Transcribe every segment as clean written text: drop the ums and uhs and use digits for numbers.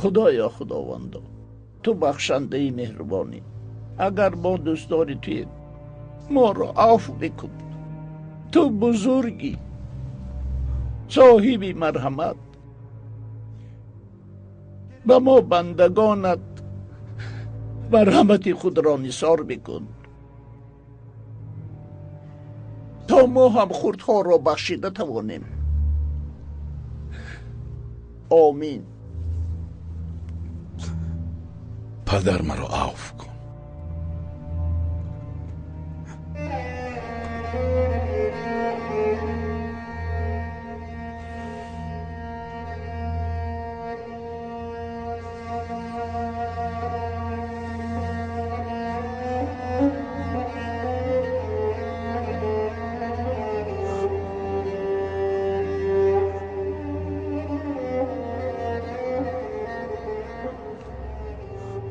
خدایا خداوندا، تو بخشنده مهربانی، اگر ما دوست داری توی ما رو عفو بکن. تو بزرگی، صاحبی مرحمت، و ما بندگانت مرحمت خود را نثار بکن تا ما هم خردها را بخشیده توانیم. آمین. پدر مرا عفو کن.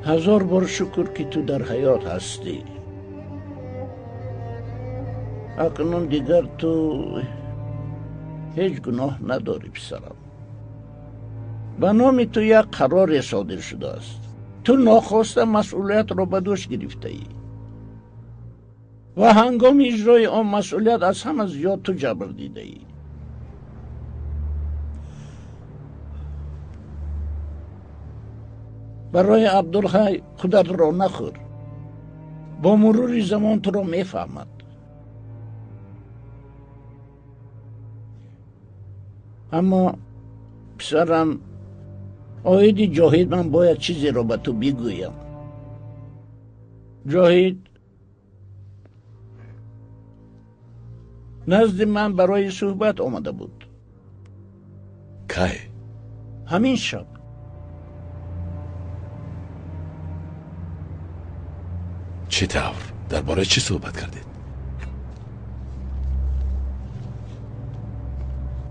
هزار بار شکر که تو در حیات هستی. اکنون دیگر تو هیچ گناه نداری پسرم. به نام تو یک قرار صادر شده است. تو ناخواسته مسئولیت را به دوش گرفته ای و هنگام اجرای آن مسئولیت از همه زیاد تو جبر دیده ای. برای عبدالحی خودت را نخور. با مرور زمان تو را میفهمد. اما پسرم، آید جاهید، من باید چیزی را به تو بگویم. جاهید نزد من برای صحبت آمده بود. کی؟ همین شب. چه طور؟ درباره چی صحبت کردید؟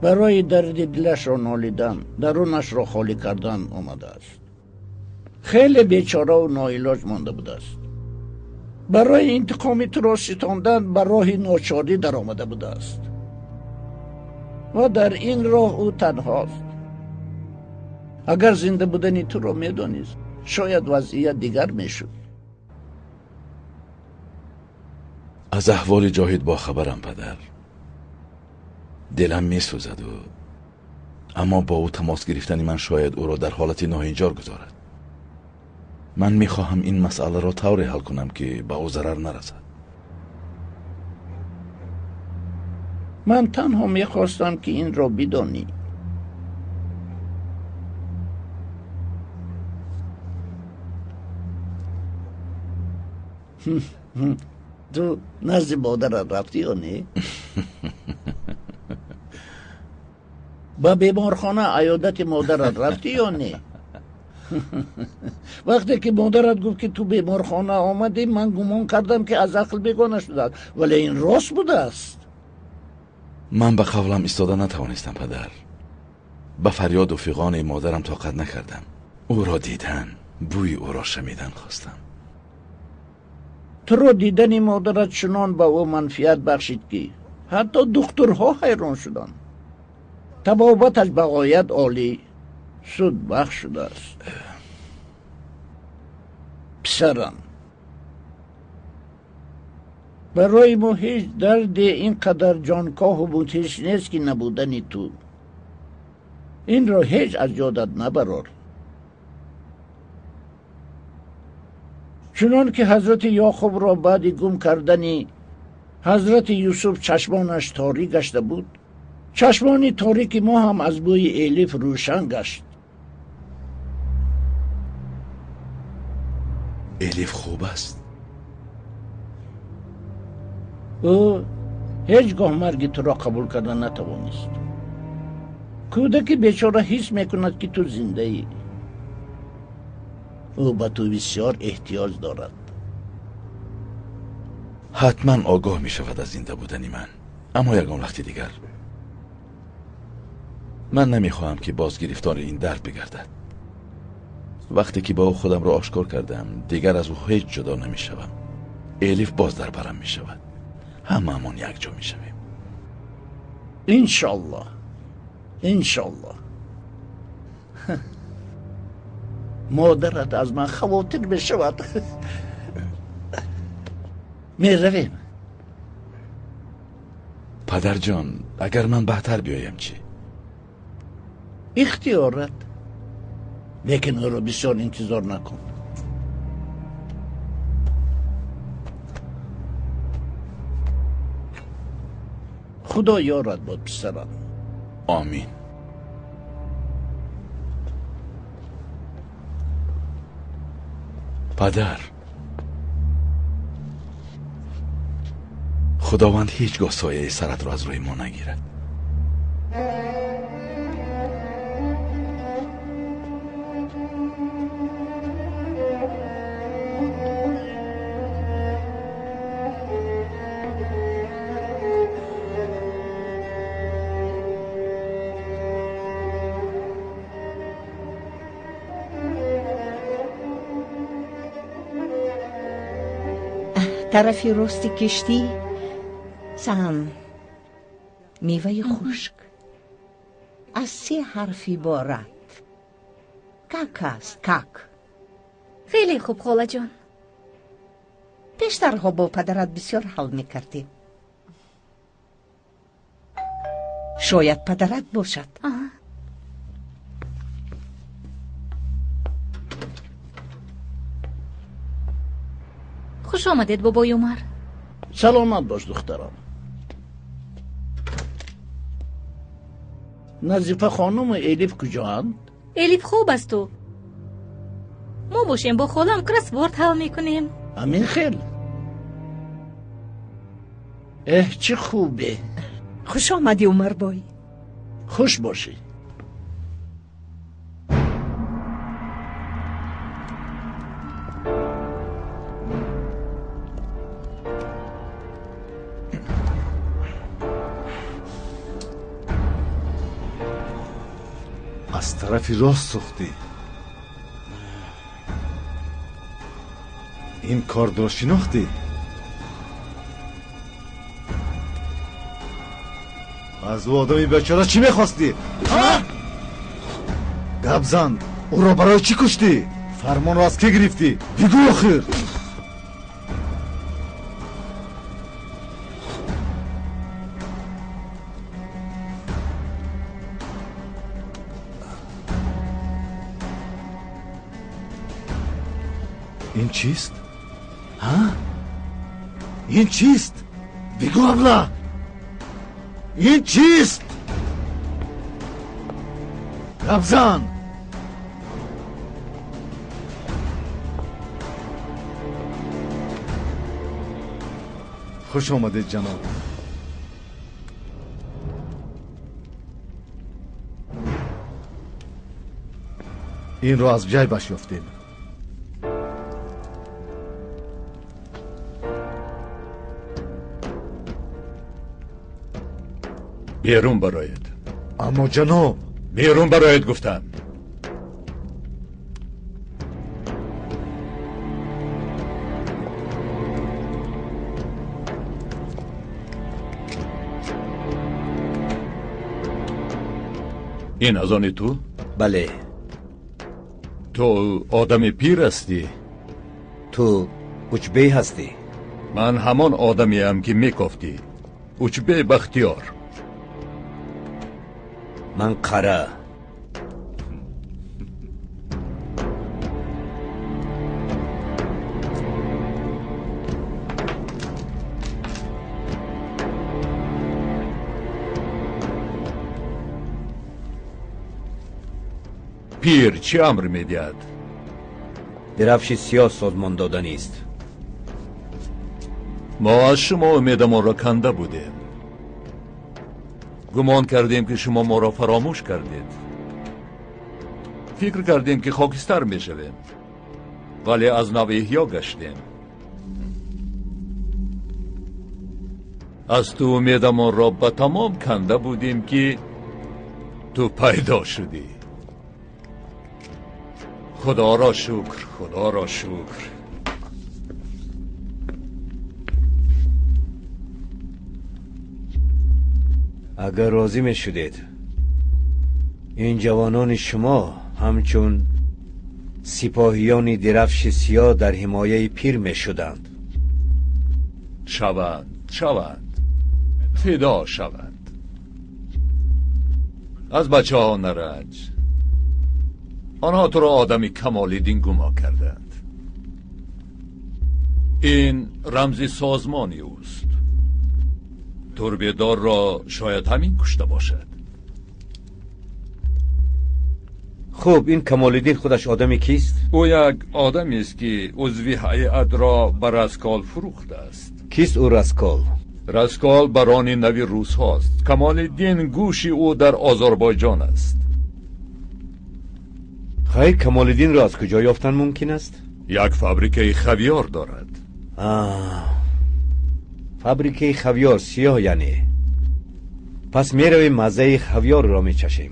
برای درد دلش را نالیدن، درونش را خالی کردن آمده است. خیلی بیچاره و ناعلاج مانده بوده است. برای انتقام تو را ستاندن بر راه ناچاری در آمده بوده است و در این راه او تنهاست. اگر زنده بودنی تو را میدانست، شاید وضعیت دیگر میشد. از احوال جاهید با خبرم پدر. دلم می سوزد اما با او تماس گرفتن من شاید او را در حالت ناهنجار گذارد. من می خواهم این مسئله را طوری حل کنم که به او ضرر نرسد. من تنها می خواستم که این را بدانی. تو نزد مادرت رفتی یا نه؟ با بیمارخانه عیادت مادرت رفتی یا نه؟ وقتی که مادرت گفت که تو بیمارخانه آمدی، من گمان کردم که از عقل بیگانه شده، ولی این راست بوده است. من به قولم ایستاده نتوانستم پدر. به فریاد و فغان مادرم طاقت نکردم. او را دیدن، بوی او را شمیدن خواستم. تو را دیدن مادرت چنان به او منفیت بخشید که حتی دکترها حیران شدند. طبابتش به غایت عالی، سود بخش شده است. پسرم، برای ما هیچ درد اینقدر جانکاه و مدهش نیست که نبودنی تو. این را هیچ از یادت نبرار. چنان که حضرت یعقوب را بعد گم کردن حضرت یوسف چشمانش تاریک گشته بود، چشمان تاریک ما هم از بوی الیف روشن گشت. الیف خوب است. او هیچگاه مرگ تو را قبول کردن نتوانست. کودک بیچاره حس میکند که تو زنده ای. او به تو بسیار احتیاج دارد. حتما آگاه می شود از زنده بودنی من، اما یکان وقتی دیگر. من نمی خواهم که باز گرفتار این درد بگردد. وقتی که با او خودم را آشکار کردم، دیگر از او هیچ جدا نمی شوم. الیف باز در برم می شود. هممون یک جا می شویم. انشالله، انشالله. مادرت از من خواطر بشود. می رویم. پدر جان اگر من بهتر بیایم چی؟ اختیارت، لیکن او را بسیار انتظار نکن. خدا یارت باد پسرم. آمین. پدر، خداوند هیچگاه سایه سرت را از روی ما نگیرد. طرفی راست کشتی سم میوه خشک از 3 حرفی بارد. کک است، کک. خیلی خوب خاله جان. پیشترها با پدرت بسیار حال میکردیم. شاید پدرت باشد. خوش آمدید بابای عمر. سلامت باش دخترم. نظیفه خانم و الیف کجاند؟ الیف خوب است تو. ما باشیم با خالم کرسورد حل میکنیم. امین خیل. چه خوبه. خوش آمدی عمر بای. خوش باشی. از طرفی راست سوختی. این کار را شناختی؟ از او آدمی بیچاره چی میخواستی؟ گپ زن. او را برای چی کشتی؟ فرمان را از که گرفتی؟ بگو آخر. این چیست؟ ها؟ این چیست؟ بگو ابله. این چیست؟ گپ زن. خوش آمدید جناب. این رو از جیبش یافتیم. بیرون برایت. اما جناب. بیرون برایت گفتم. این از آن تو؟ بله. تو آدم پیر هستی؟ تو اوچبه هستی؟ من همان آدمی هم که میگفتی. اوچبه بختیار. من قره. پیر چی امر میدهد؟ درفش سیاه سازمان دادنی است. ما از شما امیدمان را کنده بودیم. گمان کردیم که شما ما را فراموش کردید. فکر کردیم که خاکستر می شویم، ولی از نو احیا گشتیم. از تو امیدمان را به تمام کنده بودیم که تو پیدا شدی. خدا را شکر، خدا را شکر. اگر راضی می شدید این جوانان شما همچون سپاهیان درفش سیاه در حمایه پیر می شدند. شوند فدا شوند. از بچه ها نرنج. آنها تو را آدمی کمال‌الدین گمان کردند. این رمز سازمانی اوست. تربیه‌دار را شاید همین کشته باشد. خب این کمال‌الدین خودش آدمی کیست؟ او یک آدمی است که عضوی هیئت را بر رسکال فروخته است. کیست او رسکال؟ رسکال برانی نوی روس هاست. کمال‌الدین گوشی او در آذربایجان است. خیر کمال‌الدین را از کجا یافتن ممکن است؟ یک فابریکه خویار دارد. فابریکه خویار سیاه یعنی. پس می رویم مزه خویار را می چشیم.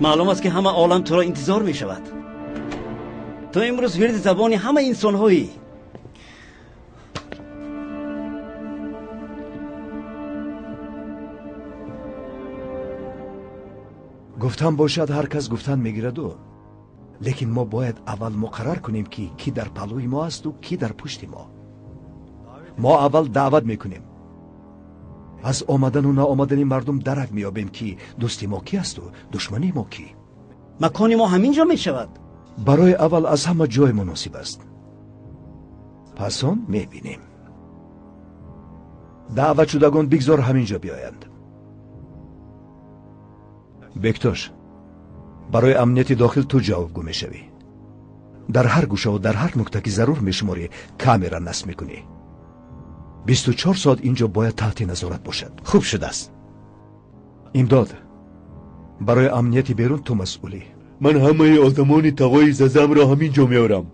معلوم است که همه عالم تو را انتظار می شود. تو امروز ورد زبان همه انسان هایی. گفتن باشد هر کس گفتن میگیرد و لیکن ما باید اول مقرر کنیم که کی در پلوی ما است و کی در پشت ما اول دعوت میکنیم. از آمدن و ناآمدن مردم درک میابیم که دوستی ما کی است و دشمنی ما کی. مکان ما همینجا می شود. برای اول از همه جای مناسب است. پس آن میبینیم. دعوت شدگان بگذار همینجا بیایند. بکتاش برای امنیت داخل تو جوابگو میشوی. در هر گوشه و در هر نقطه که ضرور میشماری کامرا نصب میکنی. 24 ساعت اینجا باید تحت نظارت باشد. خوب شده است. امداد برای امنیت بیرون تو مسئولی. من همه آدمان تقای ززم را همینجا میارم.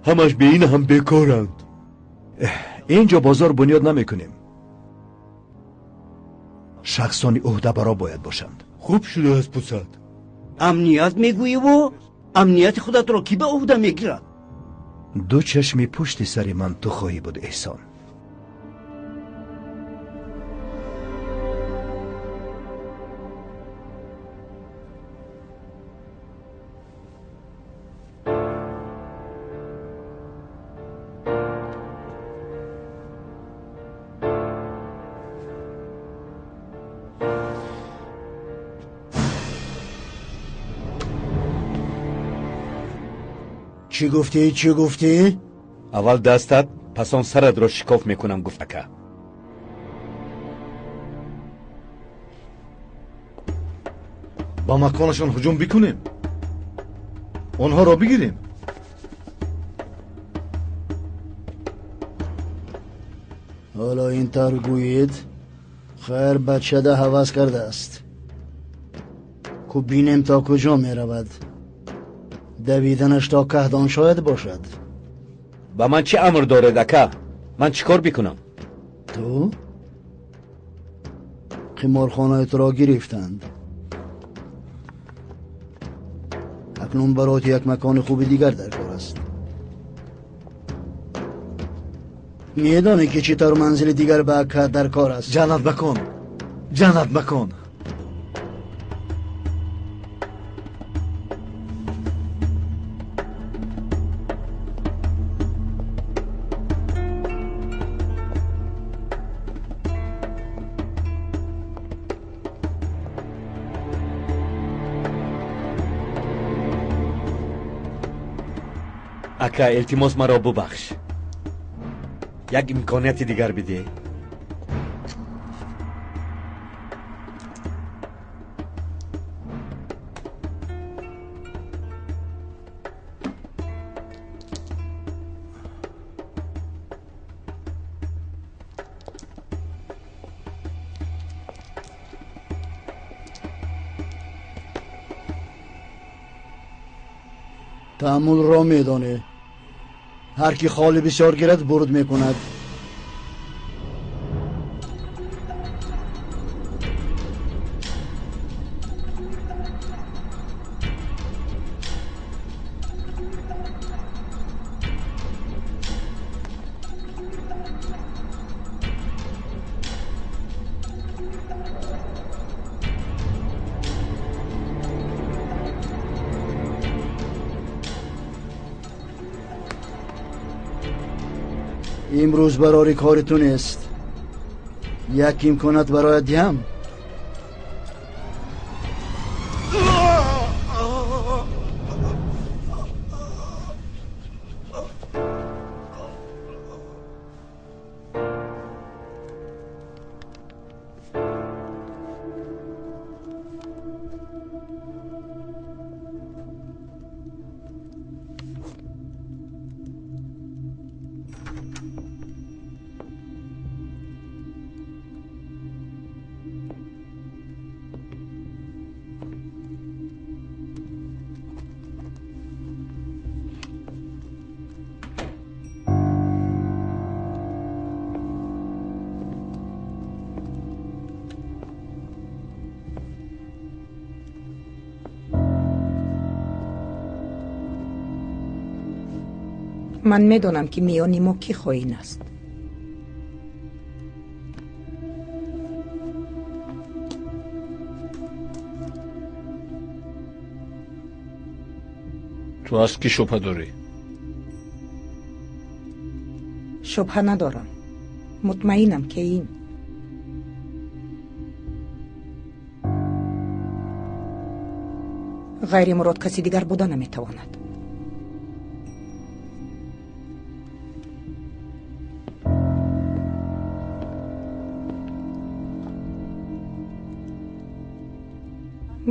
همش به این هم بیکارند. اینجا بازار بنیاد نمیکنیم. شخصانی عهده برا باید باشند. خوب شده است پسر. امنیت میگویی و امنیت خودت را کی به عهده میگیرد؟ دو چشمی پشت سر من تو خواهی بود احسان. چی گفتی؟ اول دستت پس آن سرت را شکاف میکنم گفتکه. با مکانشان هجوم بکنیم. آنها را بگیریم. حالا این طور گویید خیر بچه ده حوض کرده است. کو بینیم تا کجا می رود. دویدنش تا کهدان شاید باشد. با من چه امر داره دکه؟ من چیکار بکنم؟ تو؟ قمارخانه تو را گرفتند. اکنون برات یک مکان خوب دیگر در کار است. میدانی که چطور منزل دیگر به اکد در کار است. جنت بکن. اکا التماس مرا ببخش. یک امکانیت دیگر بده. تعامل را میدانه. هر کی خالی بسیار گیرد برد میکند. امروز برای کار تو نیست. یک امکانات برای دیم. من میدونم که میانی ما کی خواهین است. تو از کی شبهه داری؟ شبهه ندارم. مطمئنم که این غیر مراد کسی دیگر بوده نمیتواند.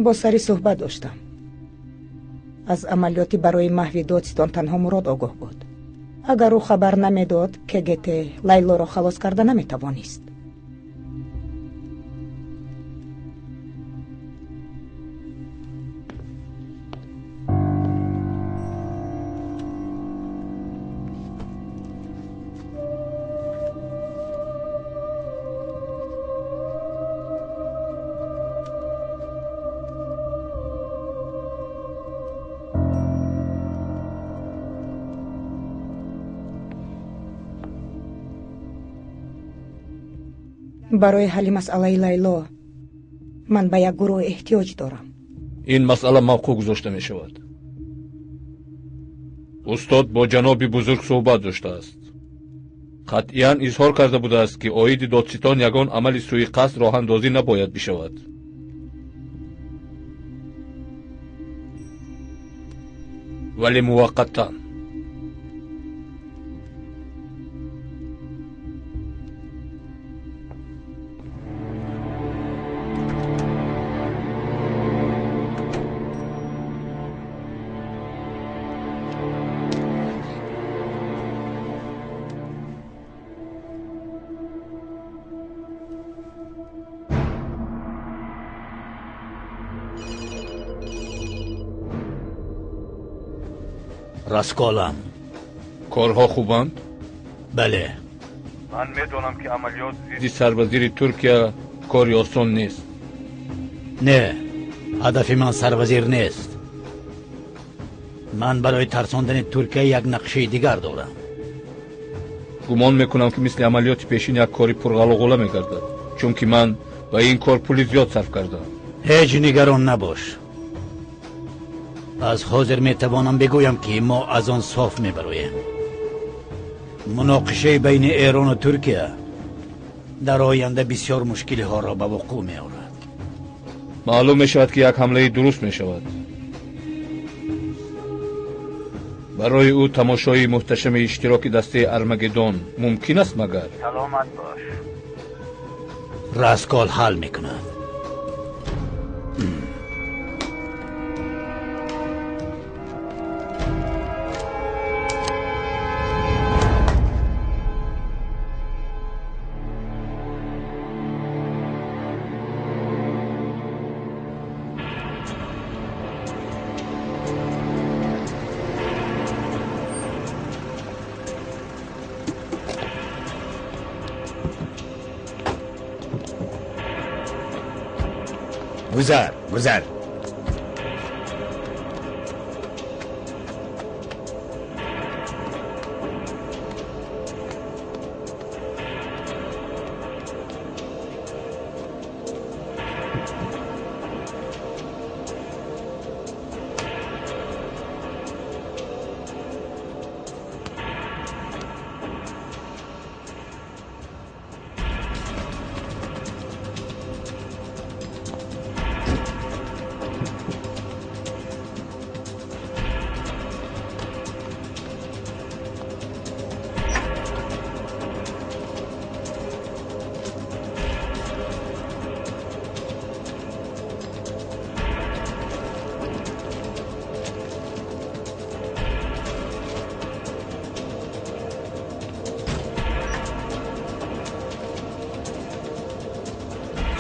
با سری صحبت داشتم. از عملیاتی برای محو دادستان تنها مراد آگاه بود. اگر او خبر نمیداد که گته لیلا را خلاص کرده نمیتوانست. برای حل مسئله لیلا من به یک گروه احتیاج دارم. این مسئله موقوع گذاشته می شود. استاد با جناب بزرگ صحبت داشته است. قطعاً اظهار کرده بوده است که عاید دادستان یگان عمل سوی قصد راه اندازی نباید بشود. ولی موقتاً. راسکالم کارها خوبند؟ بله. من میدونم که عملیات ضد سربازی ترکیه کاری آسان نیست. نه، هدف من سربازی نیست. من برای ترساندن ترکیه یک نقشه دیگر دارم. گمان میکنم که مثل عملیات پیشین یک کاری پرغلغله میگردد، چون که من با این کار پولی زیاد صرف کردم. هیچ نگران نباش. از حاضر میتوانم بگویم که ما از آن صاف میبرویم. مناقشه بین ایران و ترکیه در آینده بسیار مشکلی ها را به وقوع می آورد. معلوم می شود که یک حمله درست می شود. برای او تماشای محتشم اشتراک دسته ارمگدون ممکن است مگر؟ سلامت باش. راسکال حل میکند. گذر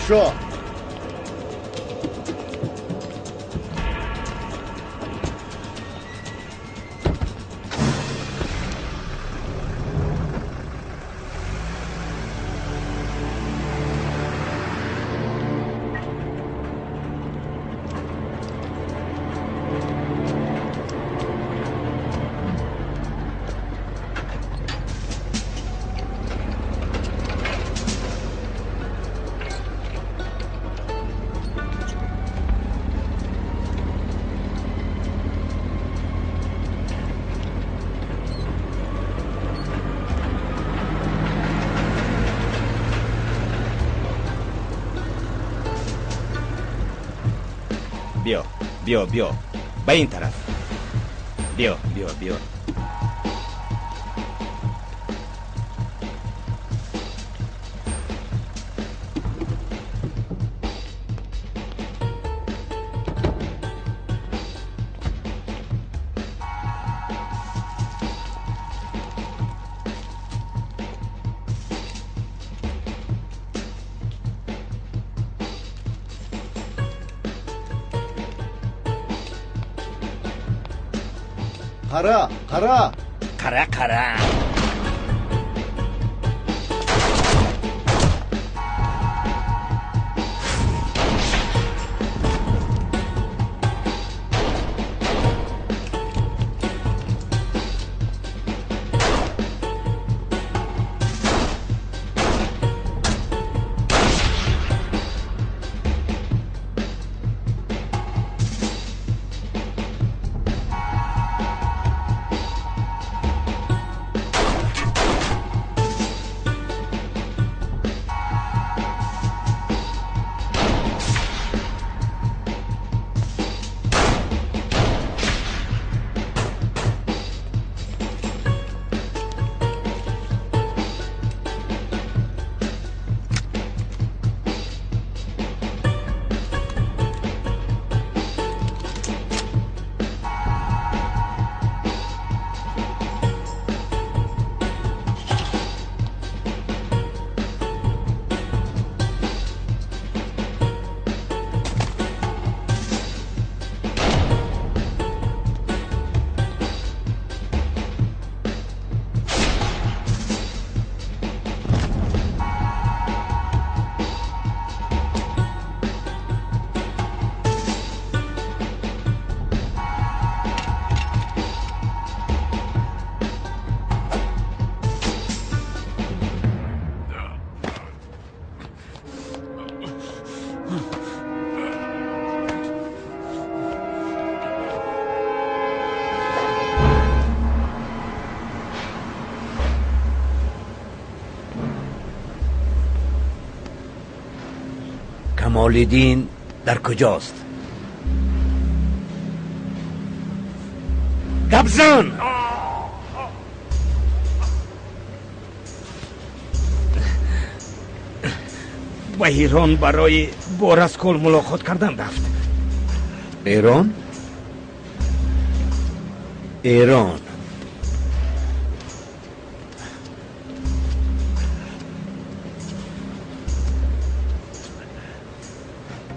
شو. بیا به این طرف. بیا. قره. کمال‌الدین در کجاست؟ گبزان! با ایران برای بوراسکول ملاقات کردن رفت. ایران؟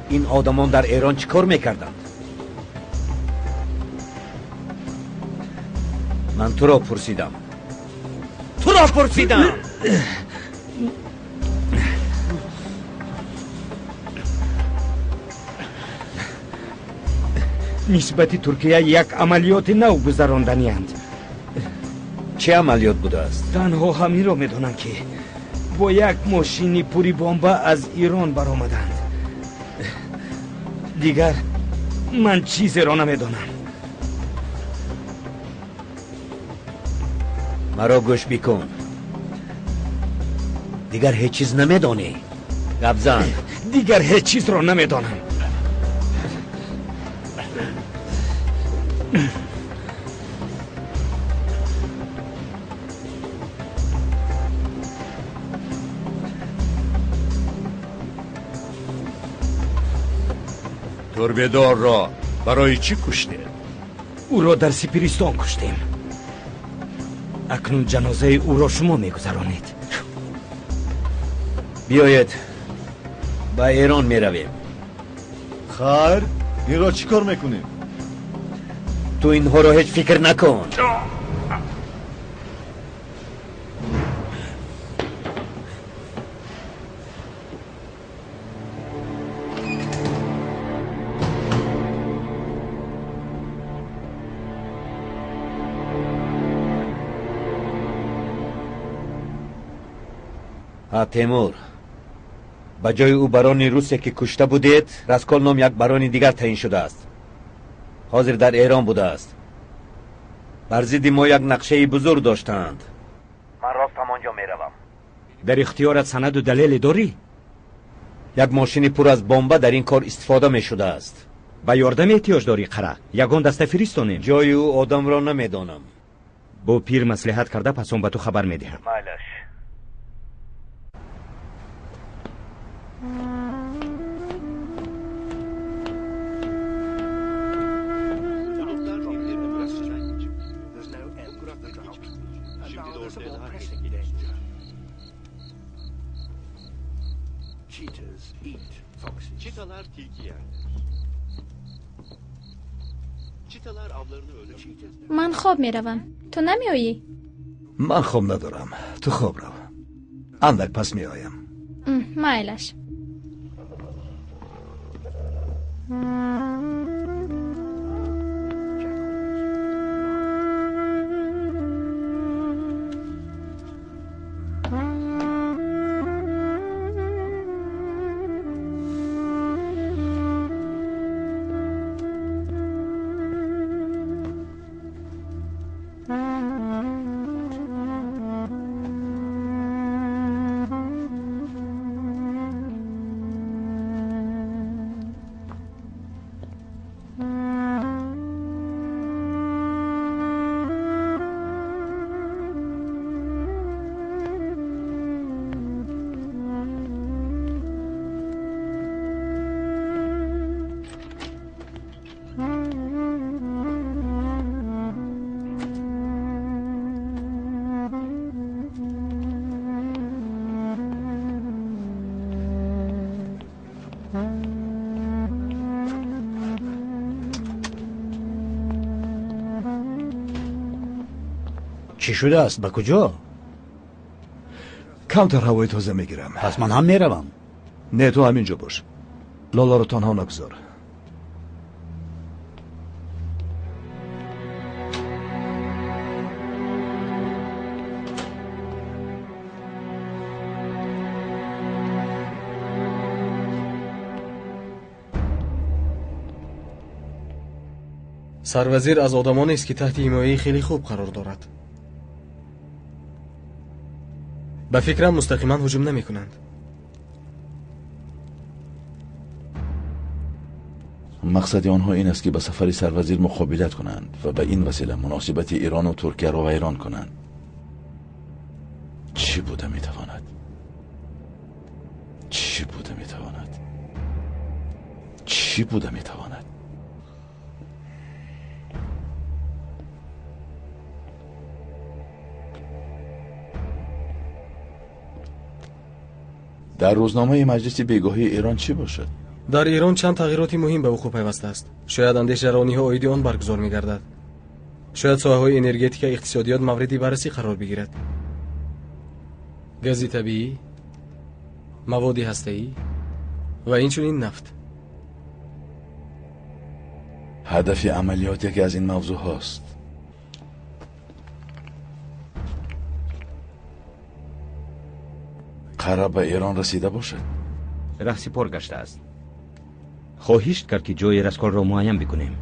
این آدمان در ایران چیکار میکردند؟ من تو را پرسیدم. نسبتی ترکیه یک عملیات نو گذراندنی اند. چه عملیات بوده است؟ تنها همین را میدونم که با یک ماشینی پوری بمب از ایران برآمدند. دیگر من چیزی را نمیدونم. مرا گوش بکن. دیگر هیچ چیز نمیدانی؟ گبزن. دیگر هیچ چیز را نمیدونم. تربهدار را برای چی کشته؟ او را در سپیرستان کشتیم. اکنون جنازه او را شما میگذرانید. بیایید به ایران میرویم. خیر این را چی کار میکنیم؟ تو اینها رو هیچ فکر نکن. تیمور، به جای او برانی روسیه که کشته بودید راسکولنوف یک برانی دیگر تعیین شده است. حاضر در ایران بوده است. بر ضد ما یک نقشه بزرگ داشتند. من راستم آنجا میروم. در اختیارت سند و دلیل داری؟ یک ماشین پر از بمب در این کار استفاده می شده است. با یاردم احتیاج داری قره. یگان دسته فرستانیم. جای او آدم را نمیدانم. با پیر مصلحت کرده پس اون به تو خبر میدهم. مالش. Çitalar tilki yer. Çitalar avlarını öldürür. من خواب میروم. تو نمیایی؟ من خواب ندارم. تو خواب رو. اندک پس میآیم. مایلش. چی شده است؟ به کجا؟ کمتر هوای تازه میگیرم. پس من هم میروم. نه تو همینجا باش. لالا رو تنها نگذار. سروزیر از آدمانی است که تحت حمایه خیلی خوب قرار دارد. به فکرم مستقیما هجوم نمی کنند. مقصد آنها این است که به سفر سروزیر مقابلت کنند و به این وسیله مناسبت ایران و ترکیه را ویران کنند. چی بوده میتواند؟ چی بوده میتواند؟ چی بوده میتواند؟ در روزنامه مجلس بیگاهی ایران چی باشد؟ در ایران چند تغییراتی مهم به وقوع پیوسته است. شاید اندیشه‌رانی ها عاید آن برگزار می‌گردد. شاید ساحه‌های انرژتیک اقتصادیات موردی بررسی قرار بگیرد. گاز طبیعی، مواد هسته‌ای و این نفت. هدف عملیات یکی از این موضوع هاست. قرار به ایران رسیده باشد. راه سپار گشته است. خواهش کرد که جای راسکول را معاین بکنیم.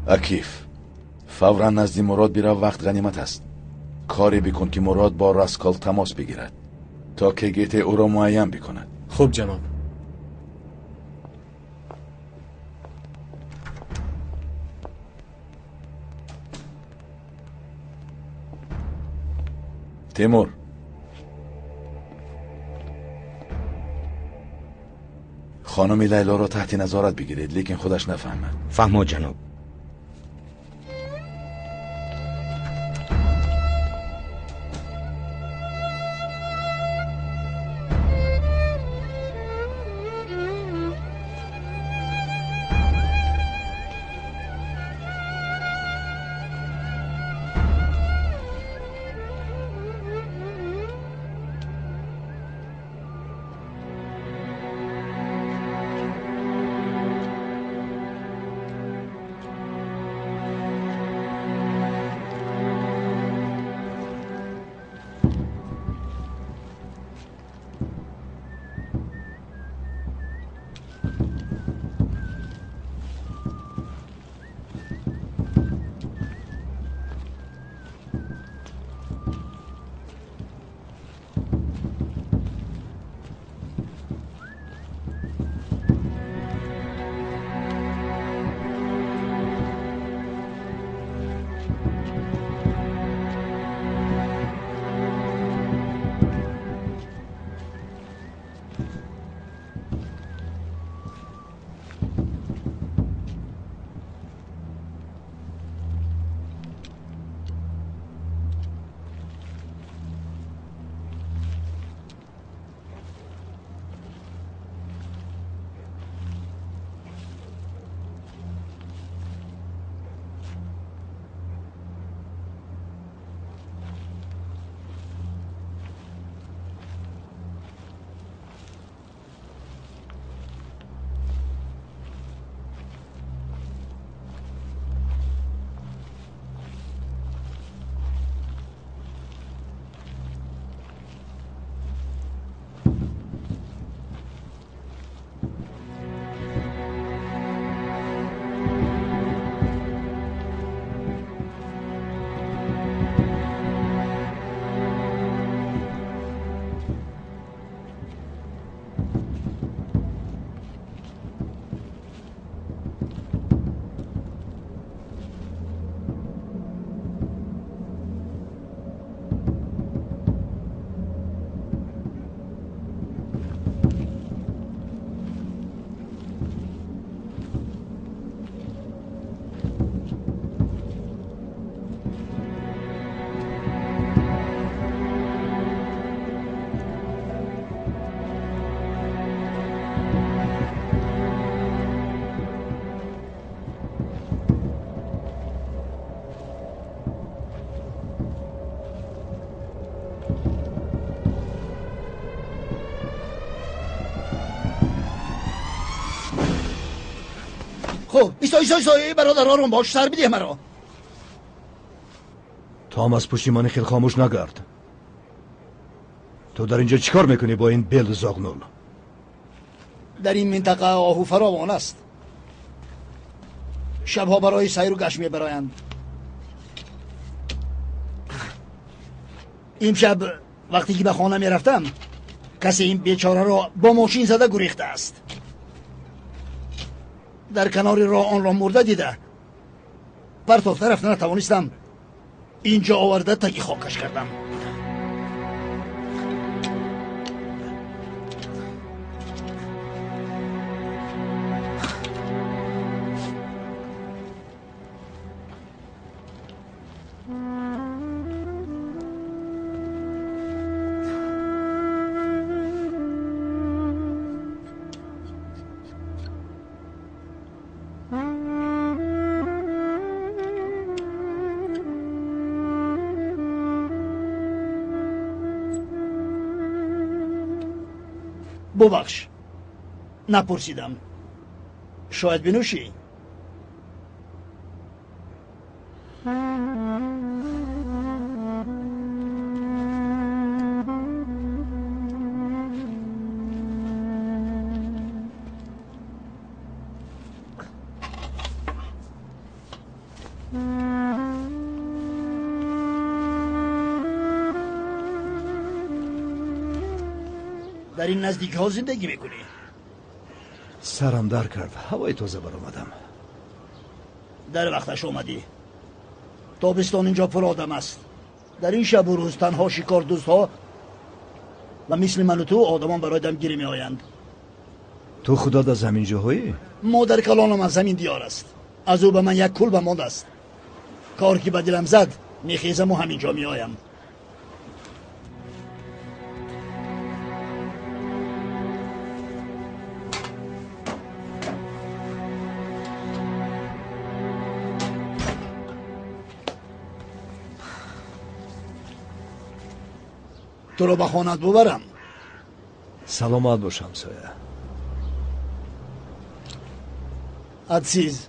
اکیف فورا نزد مراد بیره، وقت غنیمت است. کاری بکن که مراد با راسکول تماس بگیرد تا که گیت او را معاین بکند. خوب جناب. تیمور، خانم لیلا را تحت نظارت بگیرید، لیکن خودش نفهمد. فهماد جناب. خب ایستای برادر آروم باش، سر بده مرا. تو هم از پشیمانی خیل خاموش نگرد. تو در اینجا چیکار میکنی با این بیل زاغنول؟ در این منطقه آهو فراوان است. شبها برای سیر و گشت میبرایند. امشب وقتی که به خانه میرفتم کسی این بیچاره را با ماشین زده گریخته است. در کنار راه آن را مرده دیده پرتافته رفته نتوانستم اینجا آورده تکی خاکش کردم. ببخش نپرسیدم. شاید بنوشی؟ در این نزدیکی ها زندگی میکنی؟ سرم در کرد، هوای تازه بر آمدم. در وقتش آمدی. تابستان اینجا پر آدم است. در این شب و روز تنها شکار دوست ها و مثل من و تو آدمان برای دمگیری می آیند. تو خدا در زمین جاهایی؟ مادر کلانم از زمین دیار است. از او به من یک کل به ماند است. کار که به دلم زد میخیزم و همینجا می آیم. تو رو به خانت ببرم. سلامت باشم سایه. عدسیز.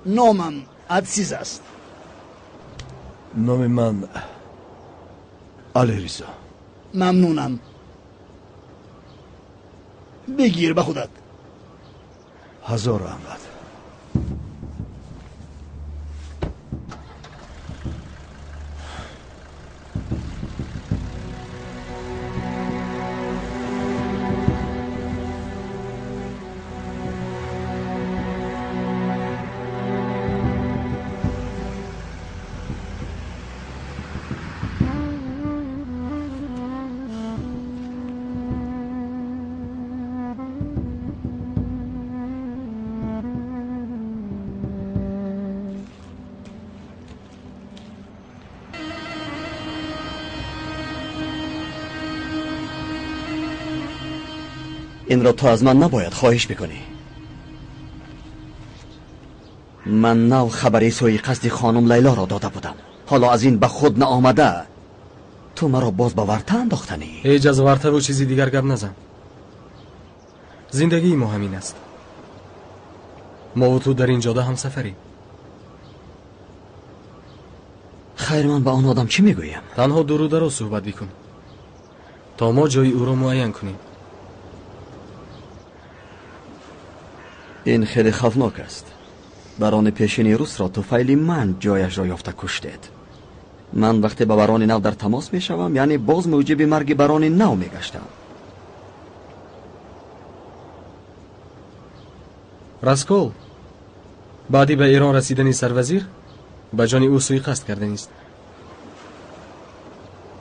نامم عدسیز است. نام من علیرضا. ممنونم. بگیر به خودت. هزار رحمت. این را تو از من نباید خواهش بکنی. من نو خبری سوی قصد خانم لیلا را داده بودم. حالا از این به خود نآمده تو مرا باز به ورطه انداختنی. هیچ از ورطه و چیزی دیگر گپ نزن. زندگی ما همین است. ما و تو در این جاده هم سفریم. خیر من به آن آدم چی میگویم؟ تنها درو درو صحبت بکن تا ما جای او را معین کنیم. این خیلی خوفناک است. بران پیشین روس را توفیل من جایش را یافته کشتید. من وقتی با بران نو در تماس می شوم یعنی باز موجب مرگ بران نو می گشتم. راسکول بعدی به ایران رسیدنی سروزیر به جان او سوی قصد کرده نیست.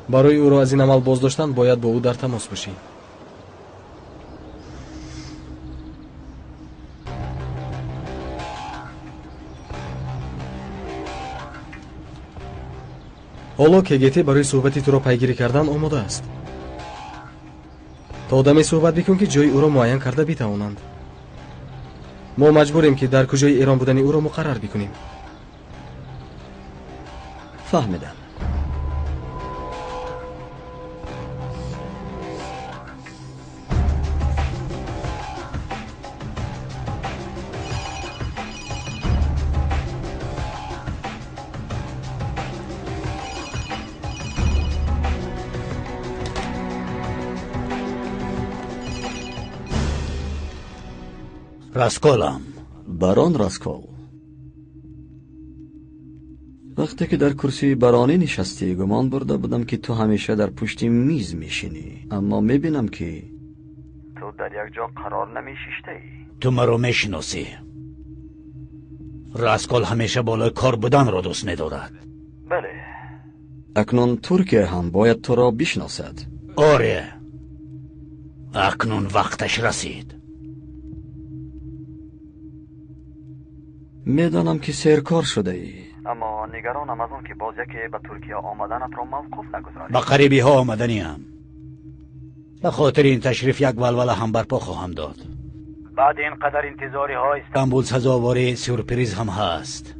برای او را از این عمل باز داشتن باید با او در تماس باشی. حالا КГТ برای صحبتی تو را پیگیری کردن آماده است. تا آدمی صحبت بکن که جای او را معین کرده بتوانند. ما مجبوریم که در کجای ایران بودنی او را مقرر بکنیم. فهمیدم. راسکولم. بران راسکول، وقتی که در کرسی برانی نشستی گمان برده بودم که تو همیشه در پشت میز میشینی، اما میبینم که تو در یک جا قرار نمیشیشته ای. تو مرا میشناسی. راسکول همیشه بالای کار بودن را دوست ندارد. بله، اکنون ترکیه هم باید تو را بشناسد. آره، اکنون وقتش رسید. میدانم که سیرکار شده ای، اما نگرانم از اون که باز یکی به ترکیه آمدنت را موقوف نگذاری. با غریبی ها آمدنیم. به خاطر این تشریف یک ولوله هم برپا خواهم داد. بعد اینقدر انتظاری ها استانبول سزاوار سورپریز هم هست.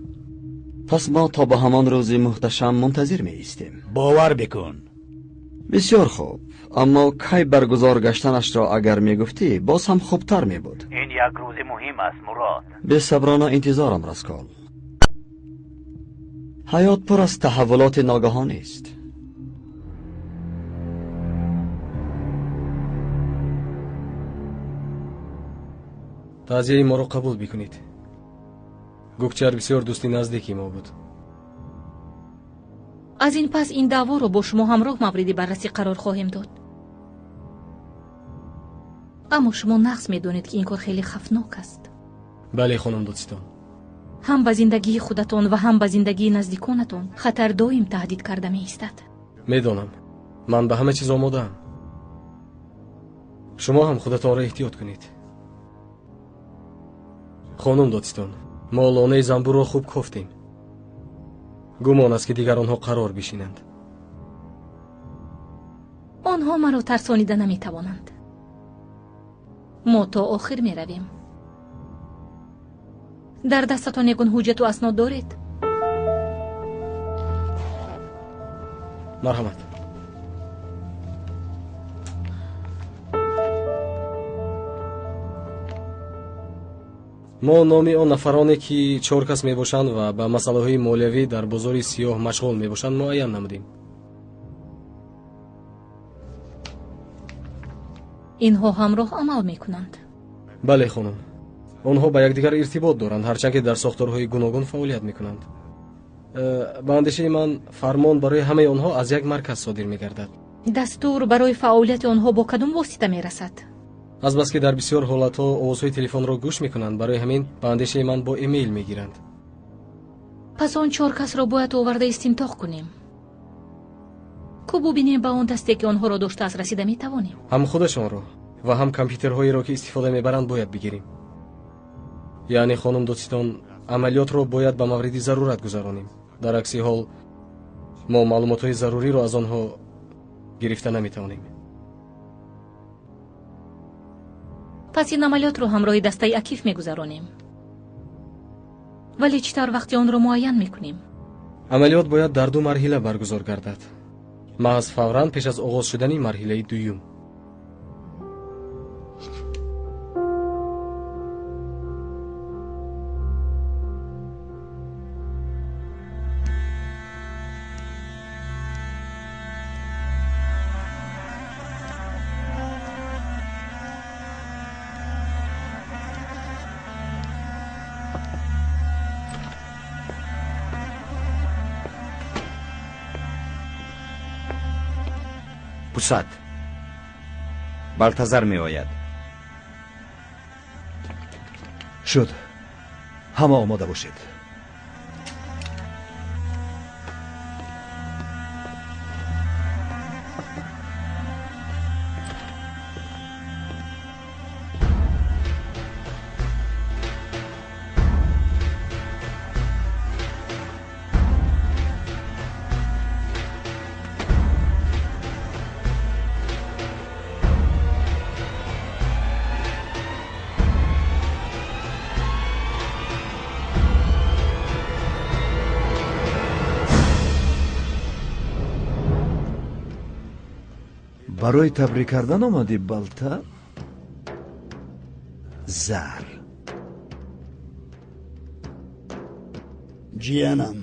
پس ما تا به همان روز محتشم منتظر می ایستیم. باور بکن. بسیار خوب، اما کی برگزار گشتنش را اگر می گفتی باز هم خوبتر می بود. این یک روز مهم است مراد. به صبرانه انتظارم راسکول. حیات پر از تحولات ناگهانی است. تعزیه ما را قبول بکنید. گوگچر بسیار دوستی نزدیکی ما بود. از این پس این دعوا رو با شما همراه مورد بررسی قرار خواهیم داد. اما شما نقص میدونید که این کار خیلی خطرناک است. بله خانم دوستان. هم به زندگی خودتان و هم به زندگی نزدیکانتان خطر دائم تهدید کرده می ایستد. میدانم. من به همه چیز آماده‌ام. شما هم خودتان را احتیاط کنید. خانم دوستان، ما لانه زنبور را خوب کفتیم. گمان است که دیگر آنها قرار بشینند. آنها مرا ترسانیده نمی توانند. ما تا آخر می رویم. در دستتان یکون حجت و اسناد دارید؟ مرحمت. ما نامی آن نفرانی که 4 کس می باشند و به مسئله های مالیوی در بازار سیاه مشغول می باشند معین نمودیم. اینها همراه عمل می کنند؟ بله خانم. آنها با یکدیگر ارتباط دارند، هرچند که در ساختارهای گوناگون فعالیت می کنند. به اندیشه من فرمان برای همه آنها از یک مرکز صادر می گردد. دستور برای فعالیت آنها با کدام واسطه می رسد؟ از بس که در بسیار حالتها آوازهای تلفن را گوش می کنند، برای همین به اندیشه من با ایمیل می گیرند. پس آن 4 کس را باید آورده استنتاق کنیم. کو ببینیم به آن دسته که آنها را داشته از رسیده می توانیم. هم خودشان را و هم کامپیوترهایی را که استفاده می برند باید بگیریم. یعنی خانم دوستان، عملیات را باید به مورد ضرورت گذرانیم. در عکس حال ما معلومات‌های ضروری را از آنها گرفته نمی‌توانیم. پس این عملیات رو همراه دسته اکیف می‌گذرانیم. ولی چطور وقتی آن را معین می‌کنیم؟ عملیات باید در 2 مرحله برگزار گردد. محض فوراً پیش از آغاز شدن مرحله دوم. پوسد بالتزر می آید. شد. همه آماده باشید. برای تبریک کردن آمدی بالتا؟ زر. جیانم،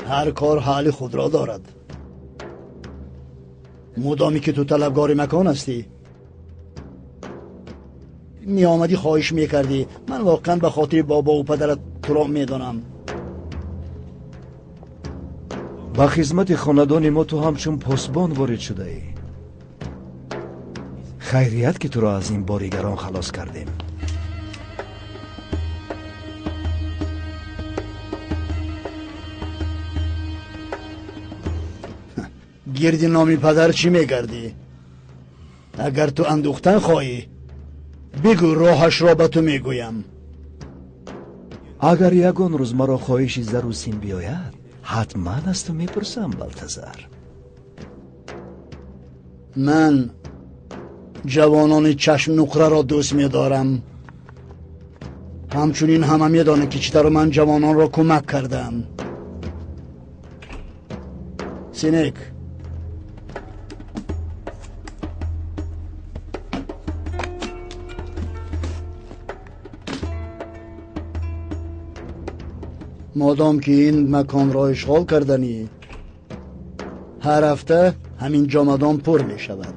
هر کار حال خود را دارد. مدامی که تو طلبگار مکان هستی می آمدی خواهش میکردی. من واقعا به خاطر بابا و پدرت تو را میدانم. با خدمت خاندان ما تو همچون پاسبان وارد شده ای. خیریت که تو را از این باریگران خلاص کردیم. گردی نامی پدر چی میگردی؟ اگر تو اندوختن خواهی بگو، راهش را به تو میگویم. اگر یگان روز مرا خواهشی زروسین بیاید حتما از تو میپرسم بلتزر. من جوانان چشم نقره را دوست میدارم، همچنین همه میدانه که چطور من جوانان را کمک کردم. سینک مادام که این مکان را اشغال کردنی، هر هفته همین جامدان پر می شود.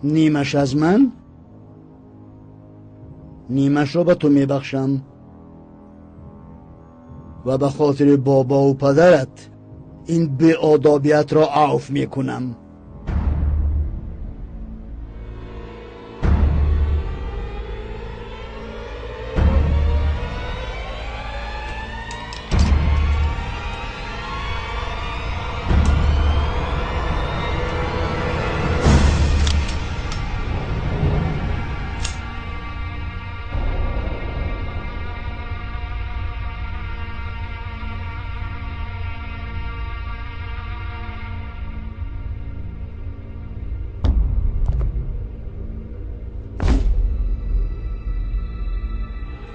نیمش از من، نیمش را به تو می بخشم و به خاطر بابا و پدرت این بی‌آدابیت را عفو می کنم.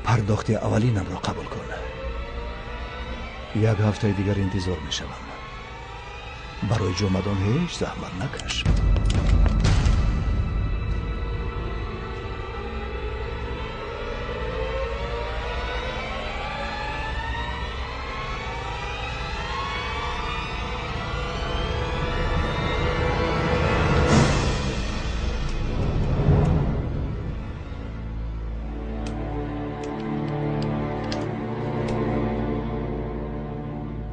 پرداخت اولینم را قبول کن. یک هفته دیگر انتظار می شوم. برای جامدان هیچ زحمت نکش.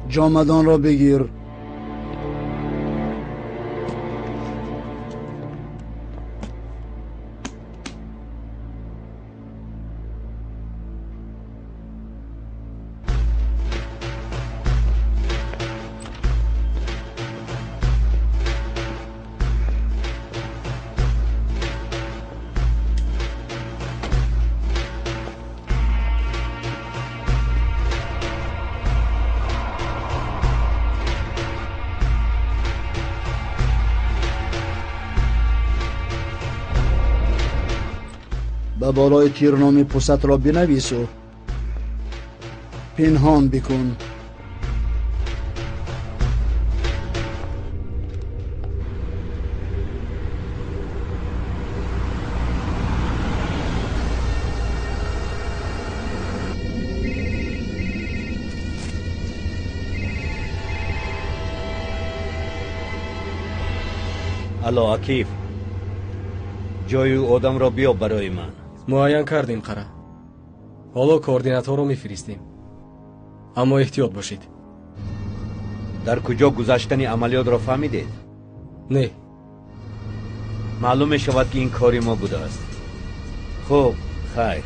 جامدان را بگیر. به بالای تیرنامه پوست را بنویس و پنهان بکن. الا عکیف، جای او آدم را بیاب برای من. معین کردیم قره. حالا کوردیناتور رو میفرستیم، اما احتیاط باشید. در کجا گذشتن عملیات را فهمیدید؟ نه. معلوم می شود که این کاری ما بوده است. خب خیر.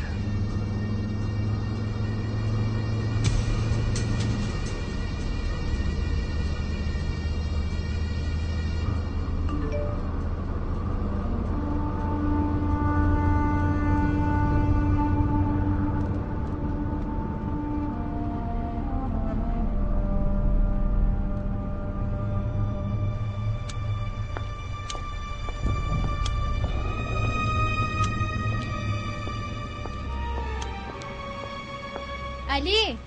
علی،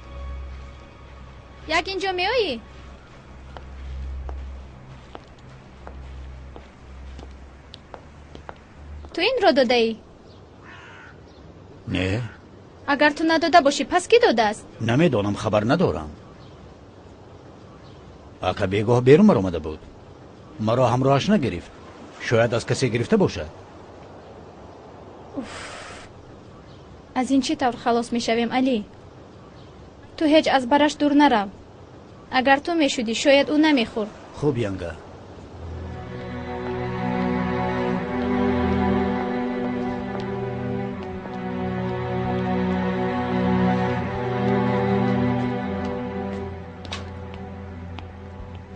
یک اینجا میایی؟ تو این را داده ای؟ نه. اگر تو نداده باشی پس کی داده است؟ نمیدانم، خبر ندارم. آقا بیگاه بیرون آمده بود، مرا همراهش نگرفت. شاید از کسی گرفته باشد. از این چی طور خلاص میشویم علی؟ تو هیچ از برش دور نرو. اگر تو میشدی شاید او نمیخورد. خوب ینگه.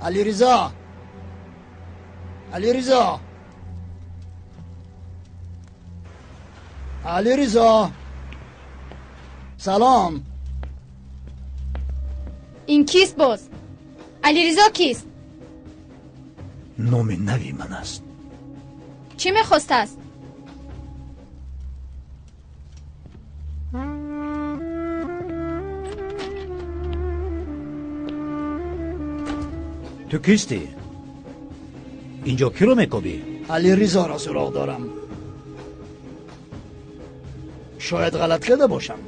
علی رضا، علی رضا، علی رضا، سلام. این کیست باز؟ علی رضا کیست؟ نام نوی من است. چی میخواست است؟ تو کیستی؟ اینجا کی رو میکوبی؟ علی رضا را سراغ دارم. شاید غلط کرده باشم.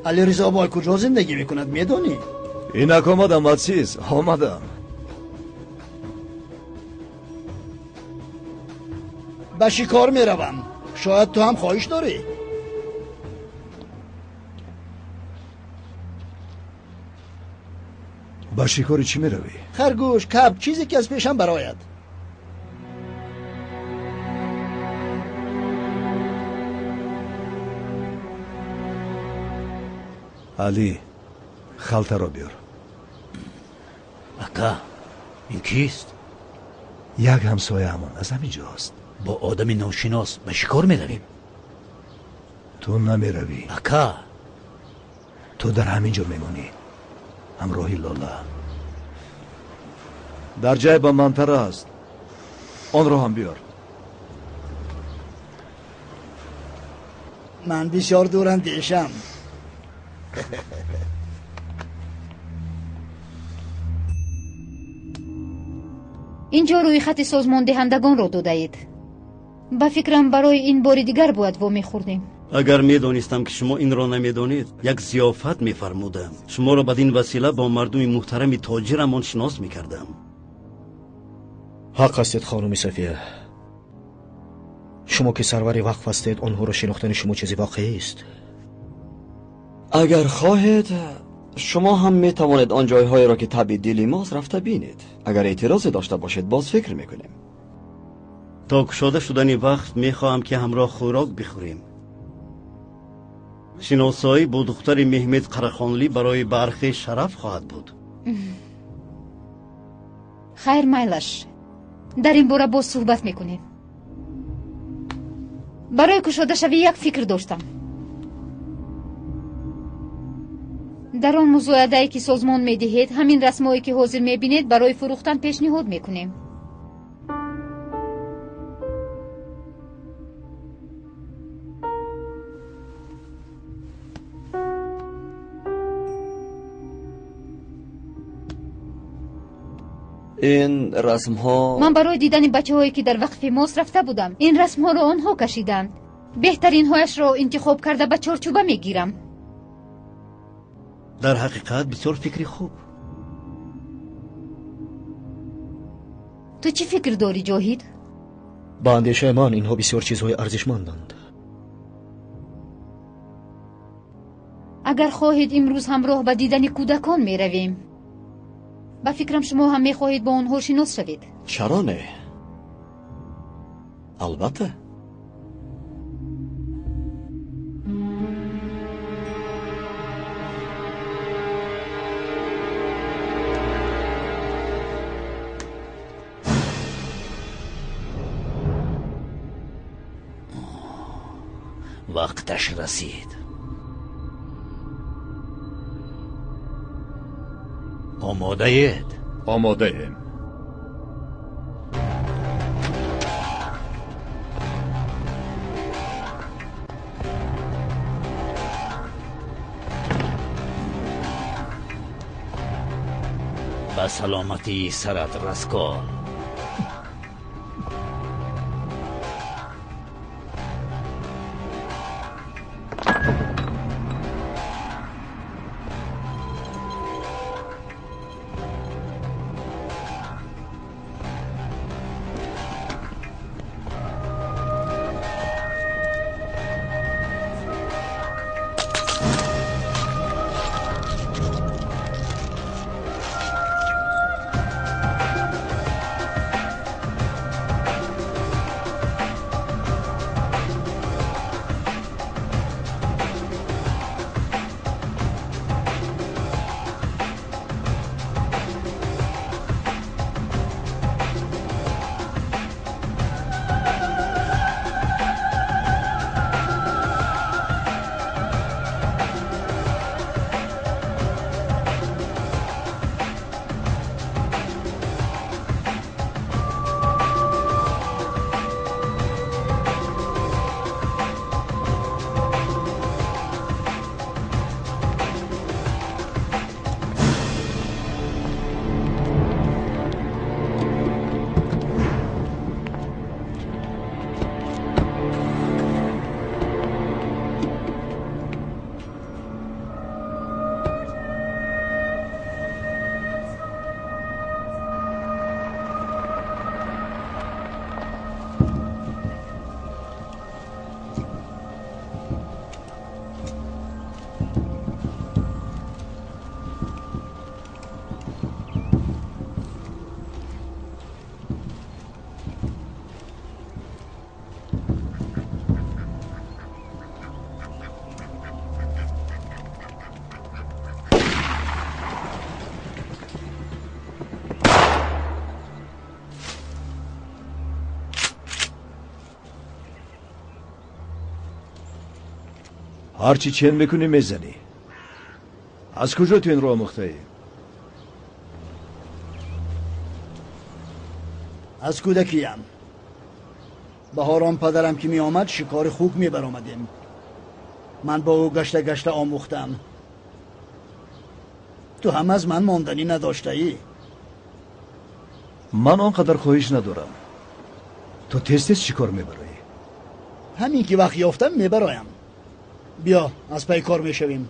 علی رضا بای کجا زندگی میکند میدونی؟ اینک آمدم عزیز، آمدم. به شکار میروم. شاید تو هم خواهش داری؟ با شکاری چی میروی؟ خرگوش، کب، چیزی که از پیشم برآید. علی، خلطه را بیار. اکا، این کیست؟ یک همسایه همان از همینجاست. با آدم ناشناس به شکار میرویم؟ تو نمیروی. اکا، تو در همینجا میمونی، همراهی لاله. در جای با منطقه است، آن را هم بیار. من بسیار دوراندیشم. اینجا روی خط سازمان دهندگان را دادید. با فکرم برای این بار دیگر باید وامی خوردیم. اگر میدانستم که شما این را نمیدانید یک ضیافت میفرمودم. شما را بدین وسیله با مردم محترم تاجرمان شناس میکردم. حق هستید خانم صفیه. شما که سرور وقف هستید آنها را شناختن شما چیزی واقعی است. اگر خواهید شما هم می توانید آن جایهایی را که طبع دلی ماست رفته بینید. اگر اعتراضی داشته باشید باز فکر میکنیم. تا کشاده شدن وقت میخواهم که همراه خوراک بخوریم. شناسایی با دختر محمد قرخانلی برای برخی شرف خواهد بود. خیر میلش، در این باره باز صحبت میکنیم. برای کشاده شوی یک فکر داشتم. در آن مزایده‌ای که سازمان میدهید همین رسمایی که حاضر میبینید برای فروختن پیشنهاد میکنیم. این رسم ها من برای دیدن بچه هایی که در وقف ماست رفته بودم. این رسم ها را آنها کشیدند. بهترین هایش را انتخاب کرده به چارچوبه میگیرم. در حقیقت بسیار فکری خوب. تو چی فکر داری جاهید؟ با اندیشه من اینها بسیار چیزهای ارزشمندند. اگر خواهید امروز همراه به دیدن کودکان می رویم. با فکرم شما هم می خواهید با آنها شناس شوید. چرا نه؟ البته. وقتش رسید. آماده اید؟ آماده ایم. به سلامتی سرت رسکال. هرچی چین میکنی میزنی. از کجا تو این رو آموخته ای؟ از کودکیم. بهاران پدرم که می آمد شکار خوک می برآمدیم. من با او گشته گشته آموختم. تو هم از من ماندنی نداشته ای؟ من آنقدر خواهش ندارم. تو تیز تیز چیکار میبرایی؟ همین که وقت یافتم میبرایم. بیا از پی کار میشویم.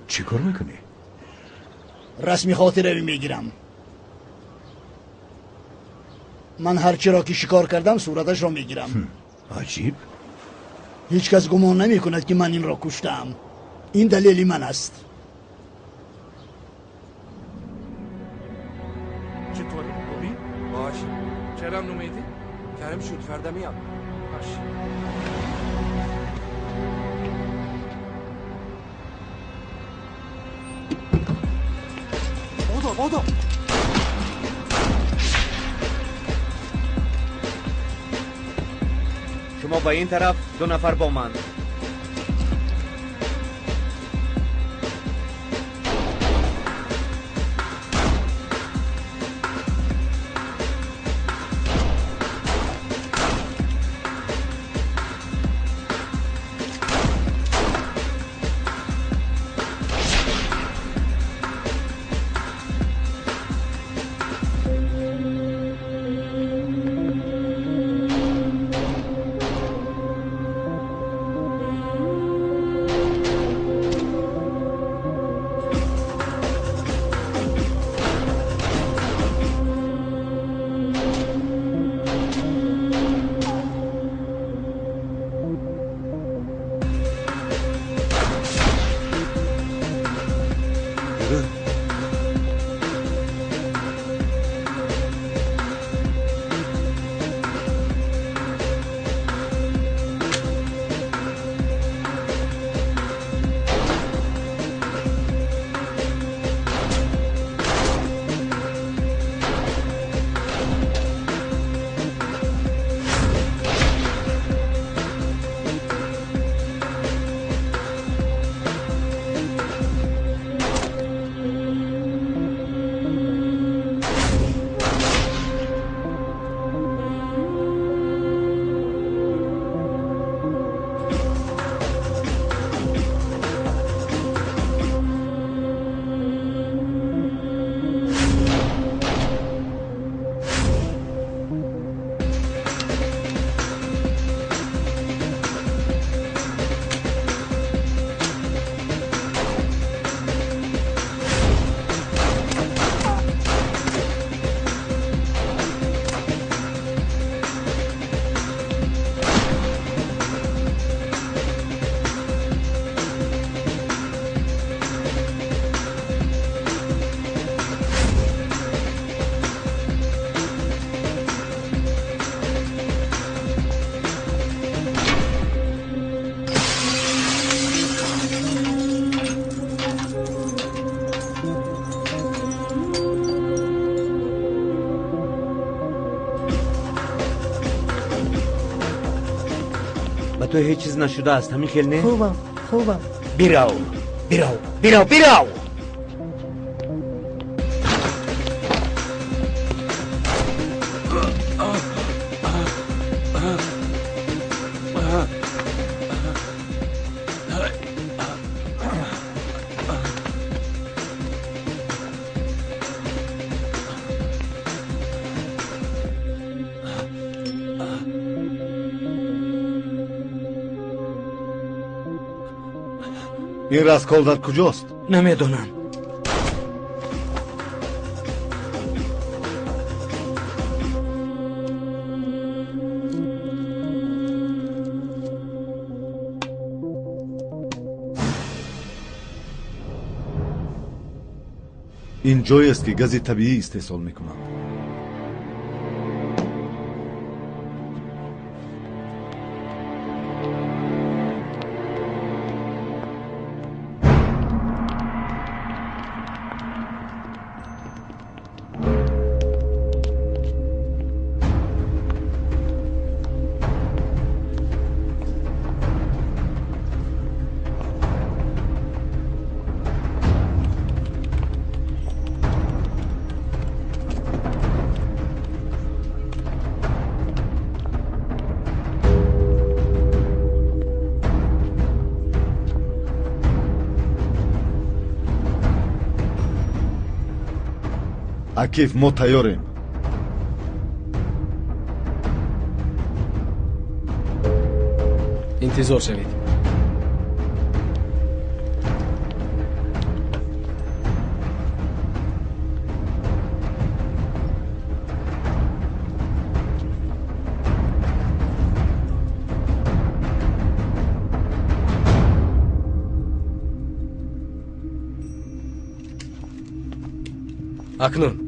چی کار میکنی؟ رسمی خاطره میگیرم. من هرچی را که شکار کردم صورتش را میگیرم. عجیب. هیچ کس گمان نمی کند که من این را کشتم. این دلیلی من است. چطوری؟ خوبی؟ باش. چرا نومیدی؟ کرم شد فردا میام. باش. بادو. شما با این طرف، 2 نفر با من. با تو هیچ چیز نشده است همین خیل نه؟ خوبم بیراو این راسکول در کجاست؟ نمیدونم. این جایی است که گاز طبیعی استحصال میکنند. عکیف ما تیاریم. انتظار شوید. اکنون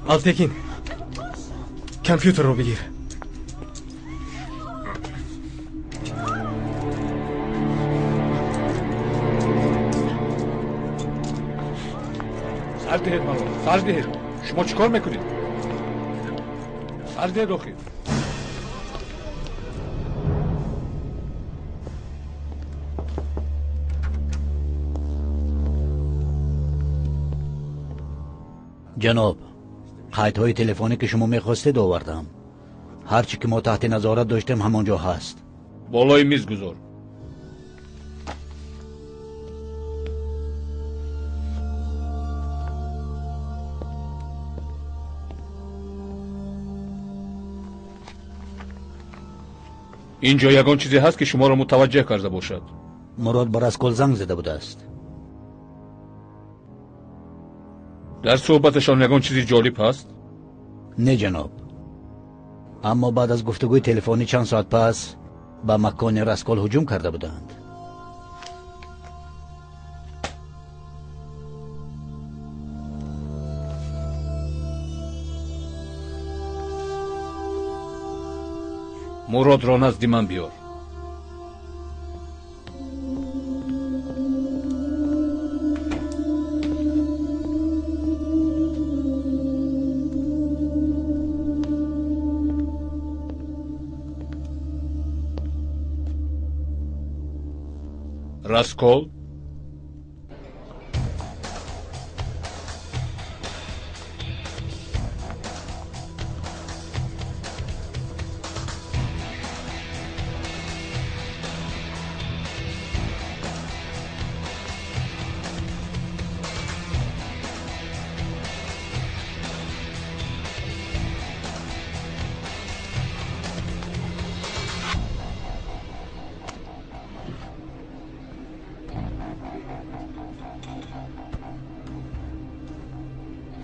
آلتکین کامپیوتر رو بگیر. سر دهید مالو، سر دهید. شما چیکار میکنید؟ سر دهید آخی. جناب، قیدهای تلفنی که شما میخواستید آوردم. هرچی که ما تحت نظارت داشتیم همانجا هست. بالای میز گذار. اینجا یگان چیزی هست که شما را متوجه کرده باشد. مراد بر راسکول زنگ زده بوده است. در صحبتشان یگان چیزی جالب هست؟ نه جناب، اما بعد از گفتگوی تلفنی چند ساعت پس به مکان راسکول هجوم کرده بودند. مراد را نزد من بیار. раскол.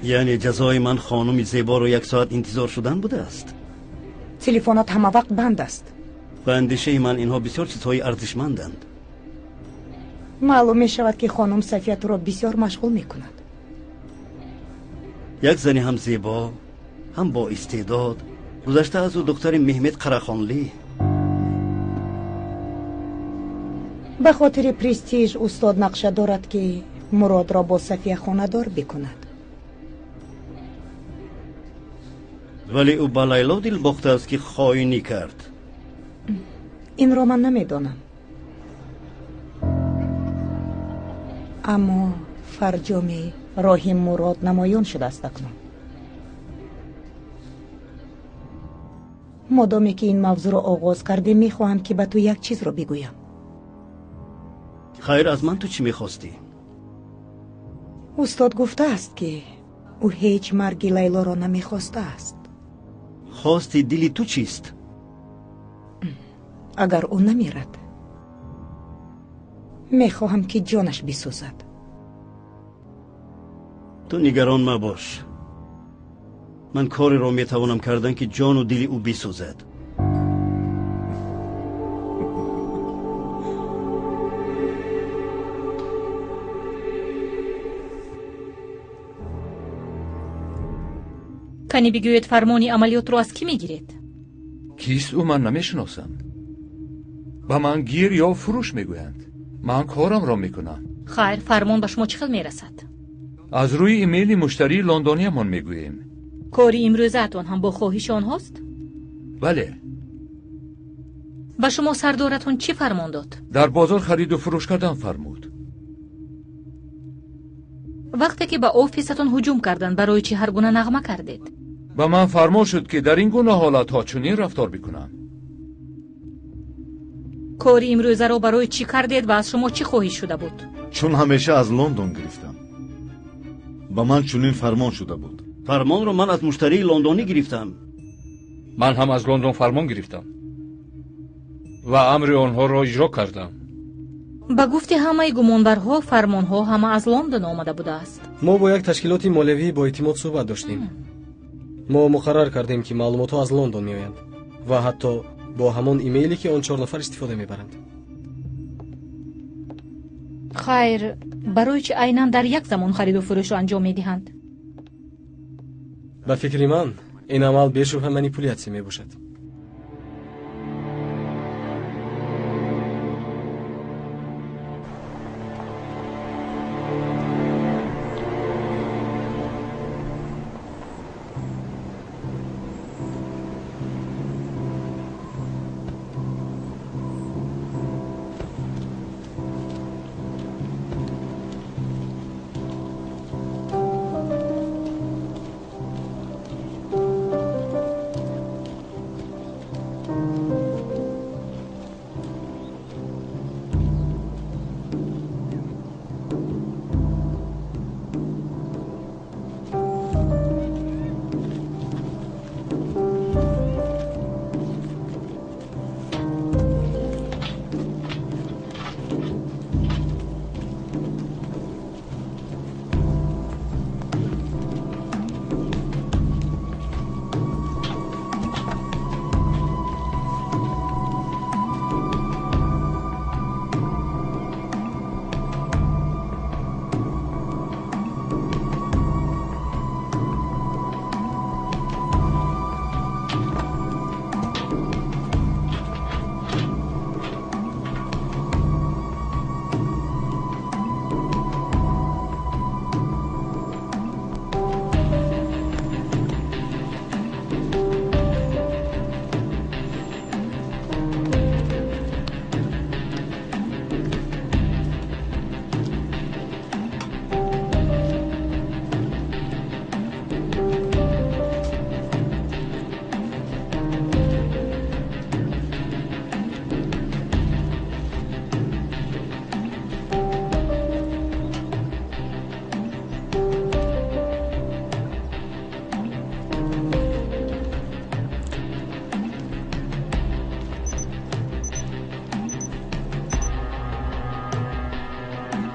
یعنی جزای من خانم زیبا رو 1 ساعت انتظار شدن بوده است. تلفنات همه وقت بند است. به اندیشه من اینها بسیار چیزهای ارزشمندند. معلوم می شود که خانم صفیه تو را بسیار مشغول می کند. یک زنی هم زیبا هم با استعداد گذشته از او دکتر محمد قراخانلی. به خاطر پرستیژ استاد نقشه دارد که مراد را با صفیه خانه‌دار بکند. ولی او با لیلا دل باخته است که خائنی کرد. این را من نمیدانم، اما فرجام راه مراد نمایان شده است اکنون. مادامی که این موضوع را آغاز کرده میخواهم که به تو یک چیز را بگویم. خیر، از من تو چی میخواستی؟ استاد گفته است که او هیچ مرگ لیلا را نمیخواسته است. خواستی دلی تو چیست؟ اگر او نمیرد میخواهم که جانش بسوزد. تو نگران مباش، من کاری را میتوانم کردن که جان و دل او بسوزد. کنی بگوید فرمانی عملیات رو از کی میگیرید؟ کیست او؟ من نمیشناسم. با من گیر یا فروش میگویند. من کارم را میکنم. خیر، فرمان به شما چه خیلی میرسد؟ از روی ایمیل مشتری لندنی من میگوییم. کاری امروزتان هم با خواهش آنهاست؟ بله. به شما سردارتون چی فرمان داد؟ در بازار خرید و فروش کردن فرمود. وقتی که به آفیستون هجوم کردن برای چی هر گونه نغمه کردید؟ به من فرمان شد که در این گونه حالت ها چنین رفتار بکنم. کاری امروزه رو برای چی کردید و از شما چی خواهش شده بود؟ چون همیشه از لندن گرفتم. با من چنین فرمان شده بود. فرمان رو من از مشتری لندنی گرفتم. من هم از لندن فرمان گرفتم و امر آنها را اجرا کردم. با گفته همه گمانبرها فرمانها همه از لندن آمده بوده است. ما با یک تشکیلات مولوی با اعتماد صحبت داشتیم. ما مقرر کردیم که معلومات از لندن میآیند و حتی با همان ایمیلی که آن 4 نفر استفاده میبرند. خیر، برای چه عیناً در یک زمان خرید و فروش را انجام میدهند؟ به فکر من این عمل بیشبه مانیپولیاسی میباشد.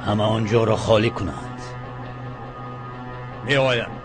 همه آنجا را خالی کنند. می آیند.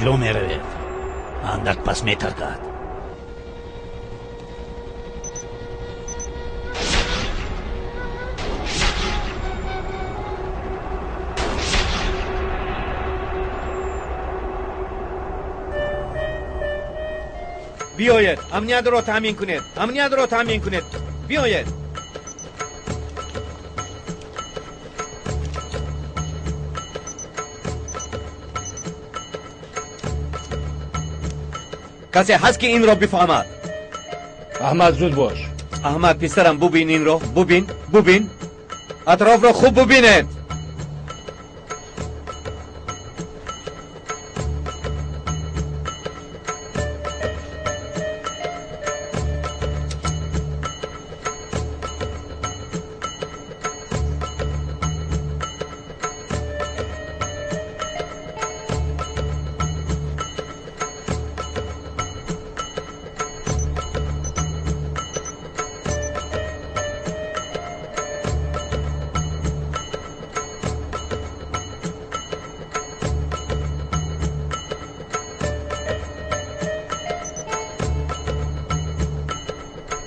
کجا می روید؟ اندک پس می ترکد. بیاید امنیت را تامین کنید. امنیت را تامین کنید. بیاید. کسی هست که این را بفهمد؟ احمد زود باش. احمد پسرم ببین این را. ببین اطراف را خوب ببینید.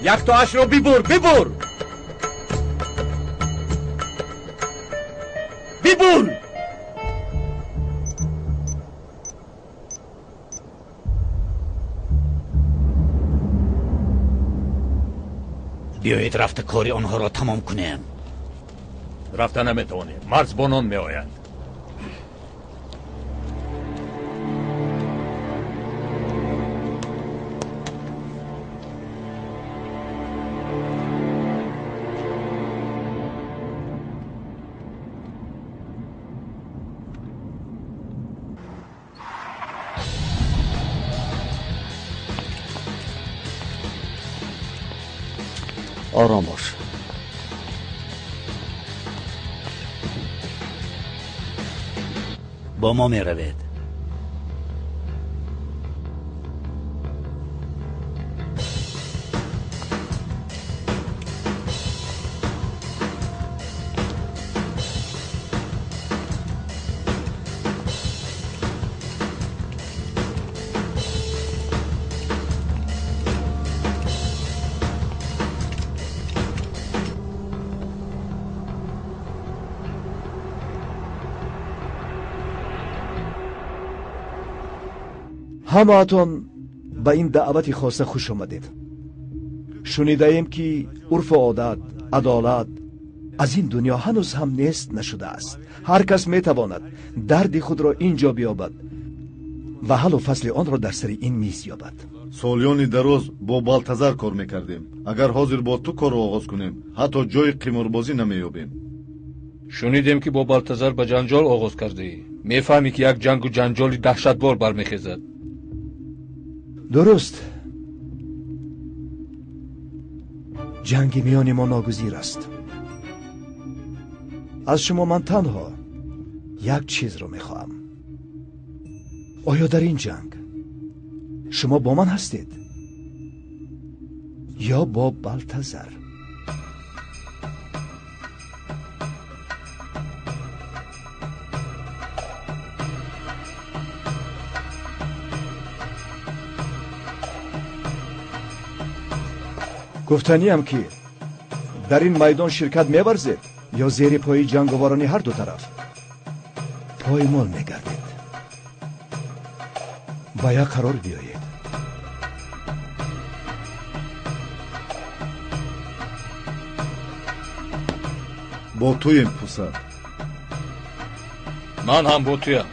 یک تاش رو ببر. بیایید رفت کاری آنها را تمام کنیم. رفتن نمیتوانیم. مرزبانان می آیند. آرام باش. با ما می روید. همه‌تان به این دعوت خاصه خوش آمدید. شنیده ایم که عرف و عادت، عدالت از این دنیا هنوز هم نیست نشده است. هر کس می تواند درد خود را اینجا بیابد و حل و فصل آن را در سر این میز یابد. سالیانی دراز با بالتزر کار میکردیم. اگر حاضر با تو کار را آغاز کنیم حتی جای قماربازی نمییابیم. شنیدیم که با بالتزر به جنجال آغاز کرده ای. میفهمی که یک جنگ و جنجالی دهشتبار برمیخیزد. درست. جنگ میان ما ناگزیر است. از شما من تنها یک چیز رو میخواهم. آیا در این جنگ شما با من هستید یا با بالتزر؟ گفتنیم که در این میدان شرکت می‌ورزید یا زیر پای جنگاوران هر دو طرف پایمال می‌گردید. با یک قرار بیایید. با تویم پسر. من هم با تویم.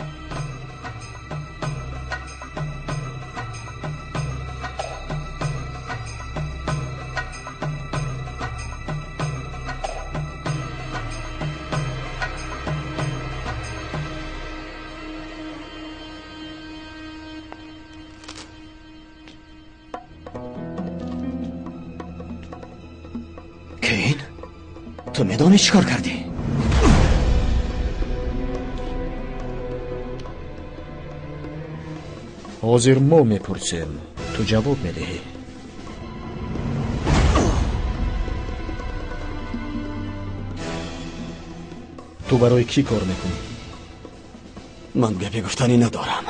تو میدانی چی کار کردی؟ حاضر ما میپرسیم، تو جواب میدهی. تو برای کی کار میکنی؟ من گپی گفتنی ندارم.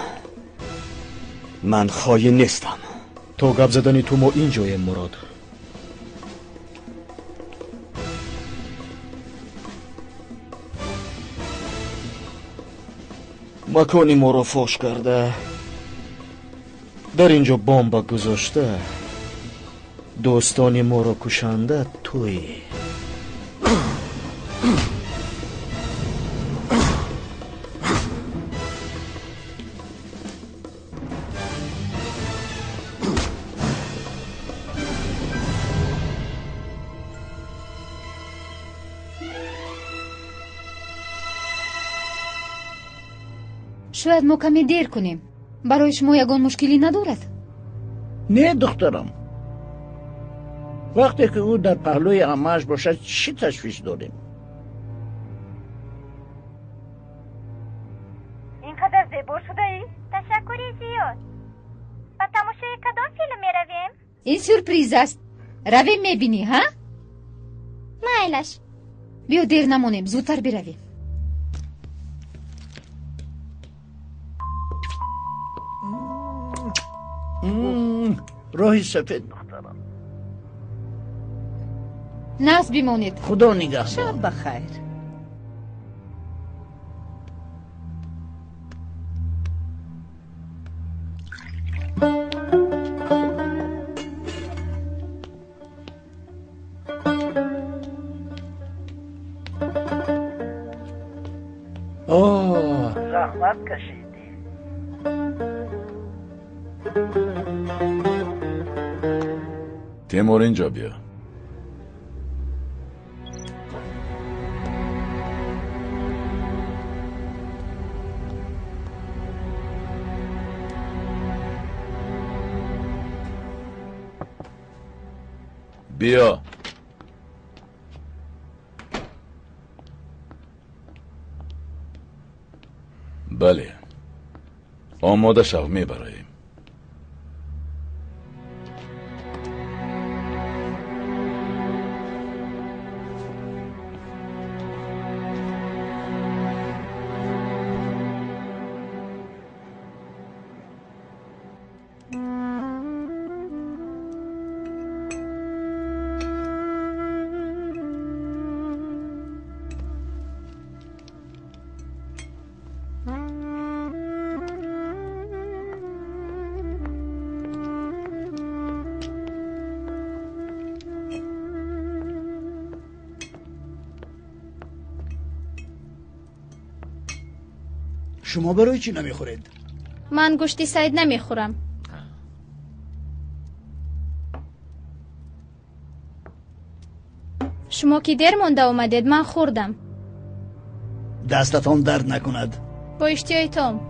من خائن نیستم. تا گپ زدنی تو ما اینجایم مراد. مکانی ما را فاش کرده، در اینجا بمب گذاشته، دوستانی ما را کشنده توی. شاید ما کمی دیر کنیم. برای شما یگان مشکلی ندارد؟ نه دخترم. وقتی که او در پهلوی عمه‌اش باشد چی تشویش داریم؟ اینقدر زیبا شده ای؟ تشکری زیاد. و تماشای کدام فیلم می رویم؟ این سورپریز است. رویم میبینی ها؟ مایلش. بیا دیر نمونیم، زودتر برویم. راهی سفید دخترم. ناز بمانید. خدا نگهدار. شب بخیر. زحمت کشیدی. تیمور اینجا بیا. بیا. بله، آماده شو، میبریم. شما برای چی نمیخورید؟ من گوشت سید نمیخورم. شما که دیر مونده اومدید من خوردم. دستتان درد نکند. با اشتیایتم.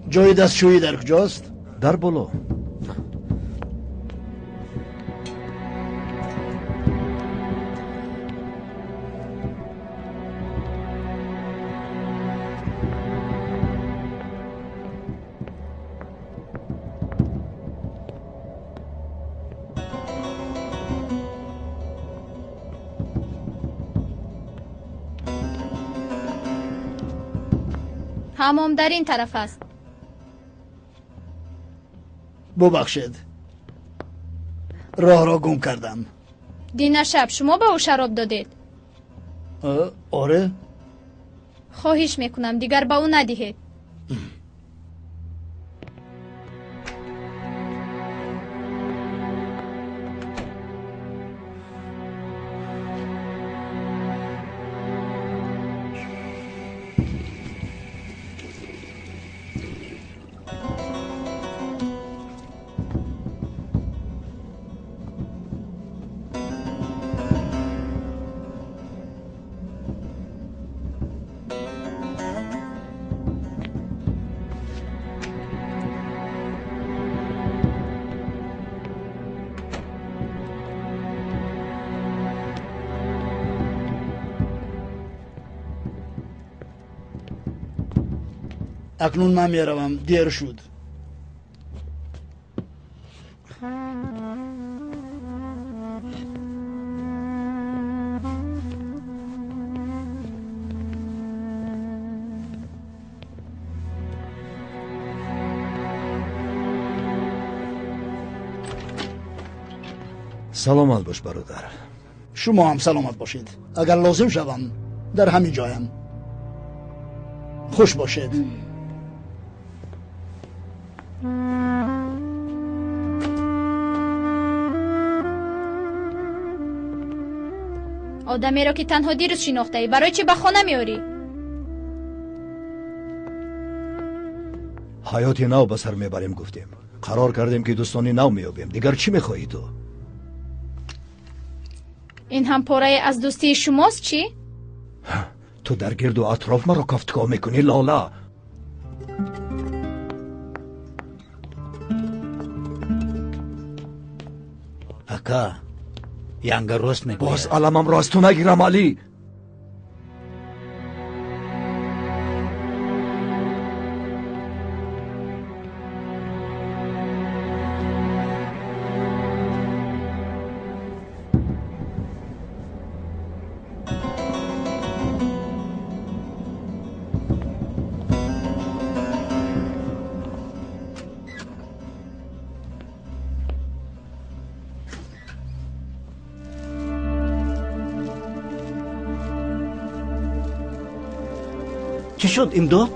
جای دستشویی در کجاست؟ در بالا. حمام در این طرف است. ببخشید راه را گم کردم. دین شب شما به او شراب دادید؟ آره. خواهش میکنم دیگر به او ندهید. اکنون من میروم، دیر شد. سلامت باش برادر. شما هم سلامت باشید. اگر لازم شوم در همین جایم. خوش باشید. آدمی را که تنها دیروز شناخته ای برای چی به خانه میاری؟ حیاتی نو به سر میبریم گفتیم. قرار کردیم که دوستانی نو میابیم. دیگر چی میخواهی تو؟ این هم پاره از دوستی شماست چی؟ تو در گرد و اطراف مرا کفتگاه میکنی لالا. اکا ینگ راست میگوید. باز علمم را از تو نگیرم علی. چی شد امداد؟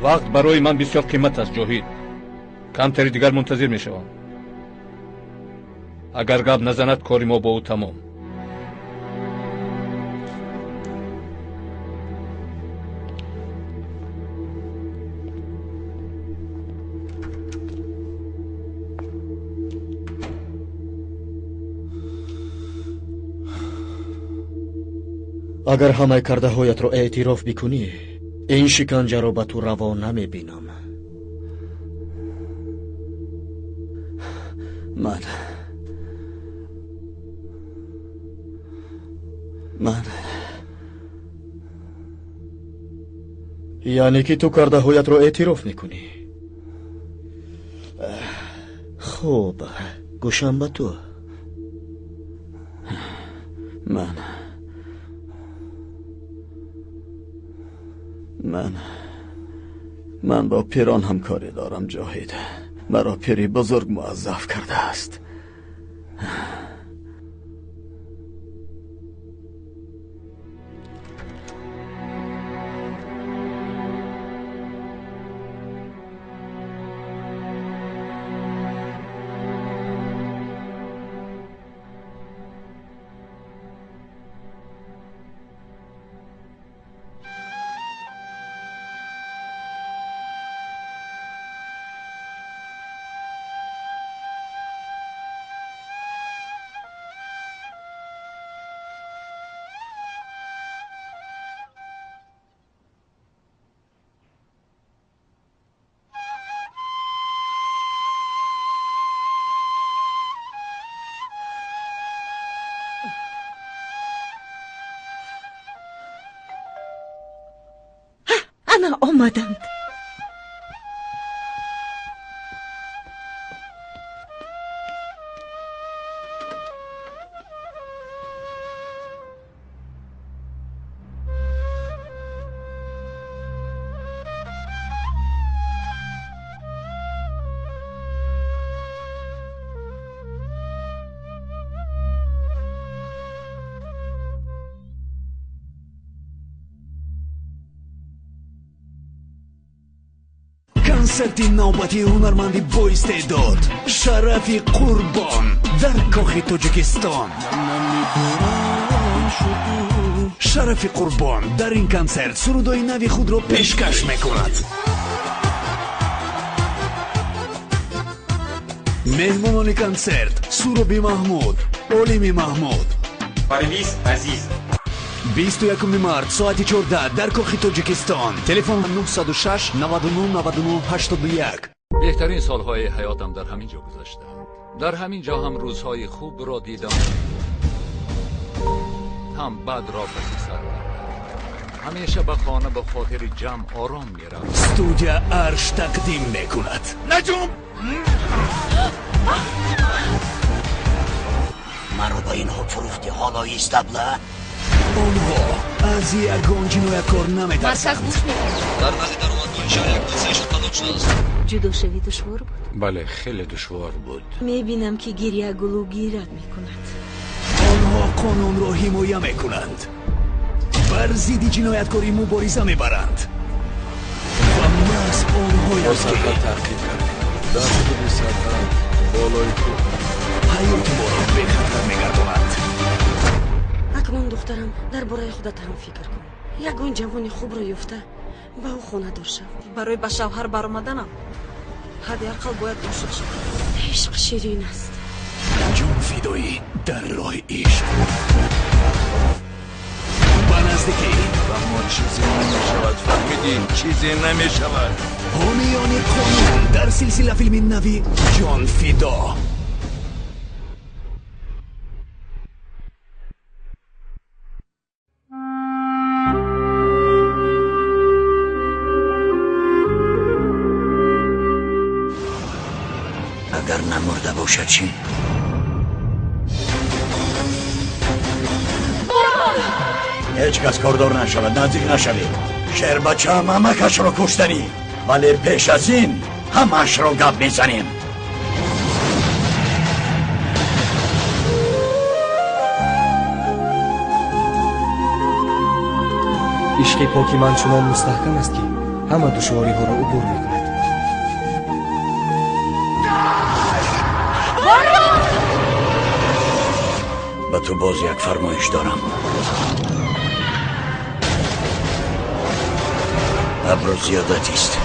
وقت برای من بسیار قیمت است جاهید. کمتری دیگر منتظر می شوم. اگر گپ نزند کاری ما با او تمام. агар ҳамаи кардаҳоятро эътироф бикунӣ, ин шиканҷаро ба ту раво намебинам. ман яъне ки ту кардаҳоятро эътироф мекунӣ? хуб, гӯшам ба ту. من با پیران هم کاری دارم جاهید. مرا پیری بزرگ موظف کرده است. انا آمدند. کنسرتی نوبتی هنرمندی با استعداد شرفی قربان در کاخ تاجیکستان. شرفی قربان در این کنسرت سرودای نوی خود را پیشکش میکند. مهمانان کنسرت سروبی محمود، اولیمی محمود، پرویز عزیز. 21 مارس ساعت 14 در کاخ تاجیکستان. تلفن 906 99 99 81. بهترین سالهای حیاتم در همین جا گذشته. در همین جا هم روزهای خوب را دیدم، هم بد را پس سر. همیشه به خانه به خاطر جمع آرام میرم. استودیو ارش تقدیم میکند. نجوم مرا با این حد فروختی، حالا ایستبله. آنها از یگان جنایتکار نمیترسند. در وقت در اومد با انشاء یک دستشون طلاق شده است. جدا شوی دشوار بود؟ بله خیلی دشوار بود. میبینم که گریه گلو گیرت میکند. آنها قانون را حمایه میکنند، بر ضد جنایتکاری مبارزه میبرند و محض آنهایند که حیات ما را به خطر میگردانند. اکنون دخترم درباره خودت هم فکر کن. یگان جوانی خوب را یافته به او خانه دار شو. برای به شوهر برآمدنم حداقل باید عاشق شوم. عشق شیرین است. جان فدایی در راه عشق. به نزدیکی اما چیزی نمیشود. فهمیدین چیزی نمیشود. حامیان قانون در سلسله فیلم نوی جان فدا. اگر نمرده باشد چی؟ هیچ کس کاردار نشود، نزدیک نشوید. شهر بچه هم همکش را کشتنی، ولی پیش از این همش را گپ میزنیم. عشق پاکی من چنان مستحکم است که همه دشواری ها را عبور میکند. به تو باز یک فرمایش دارم. ابر زیادتی است.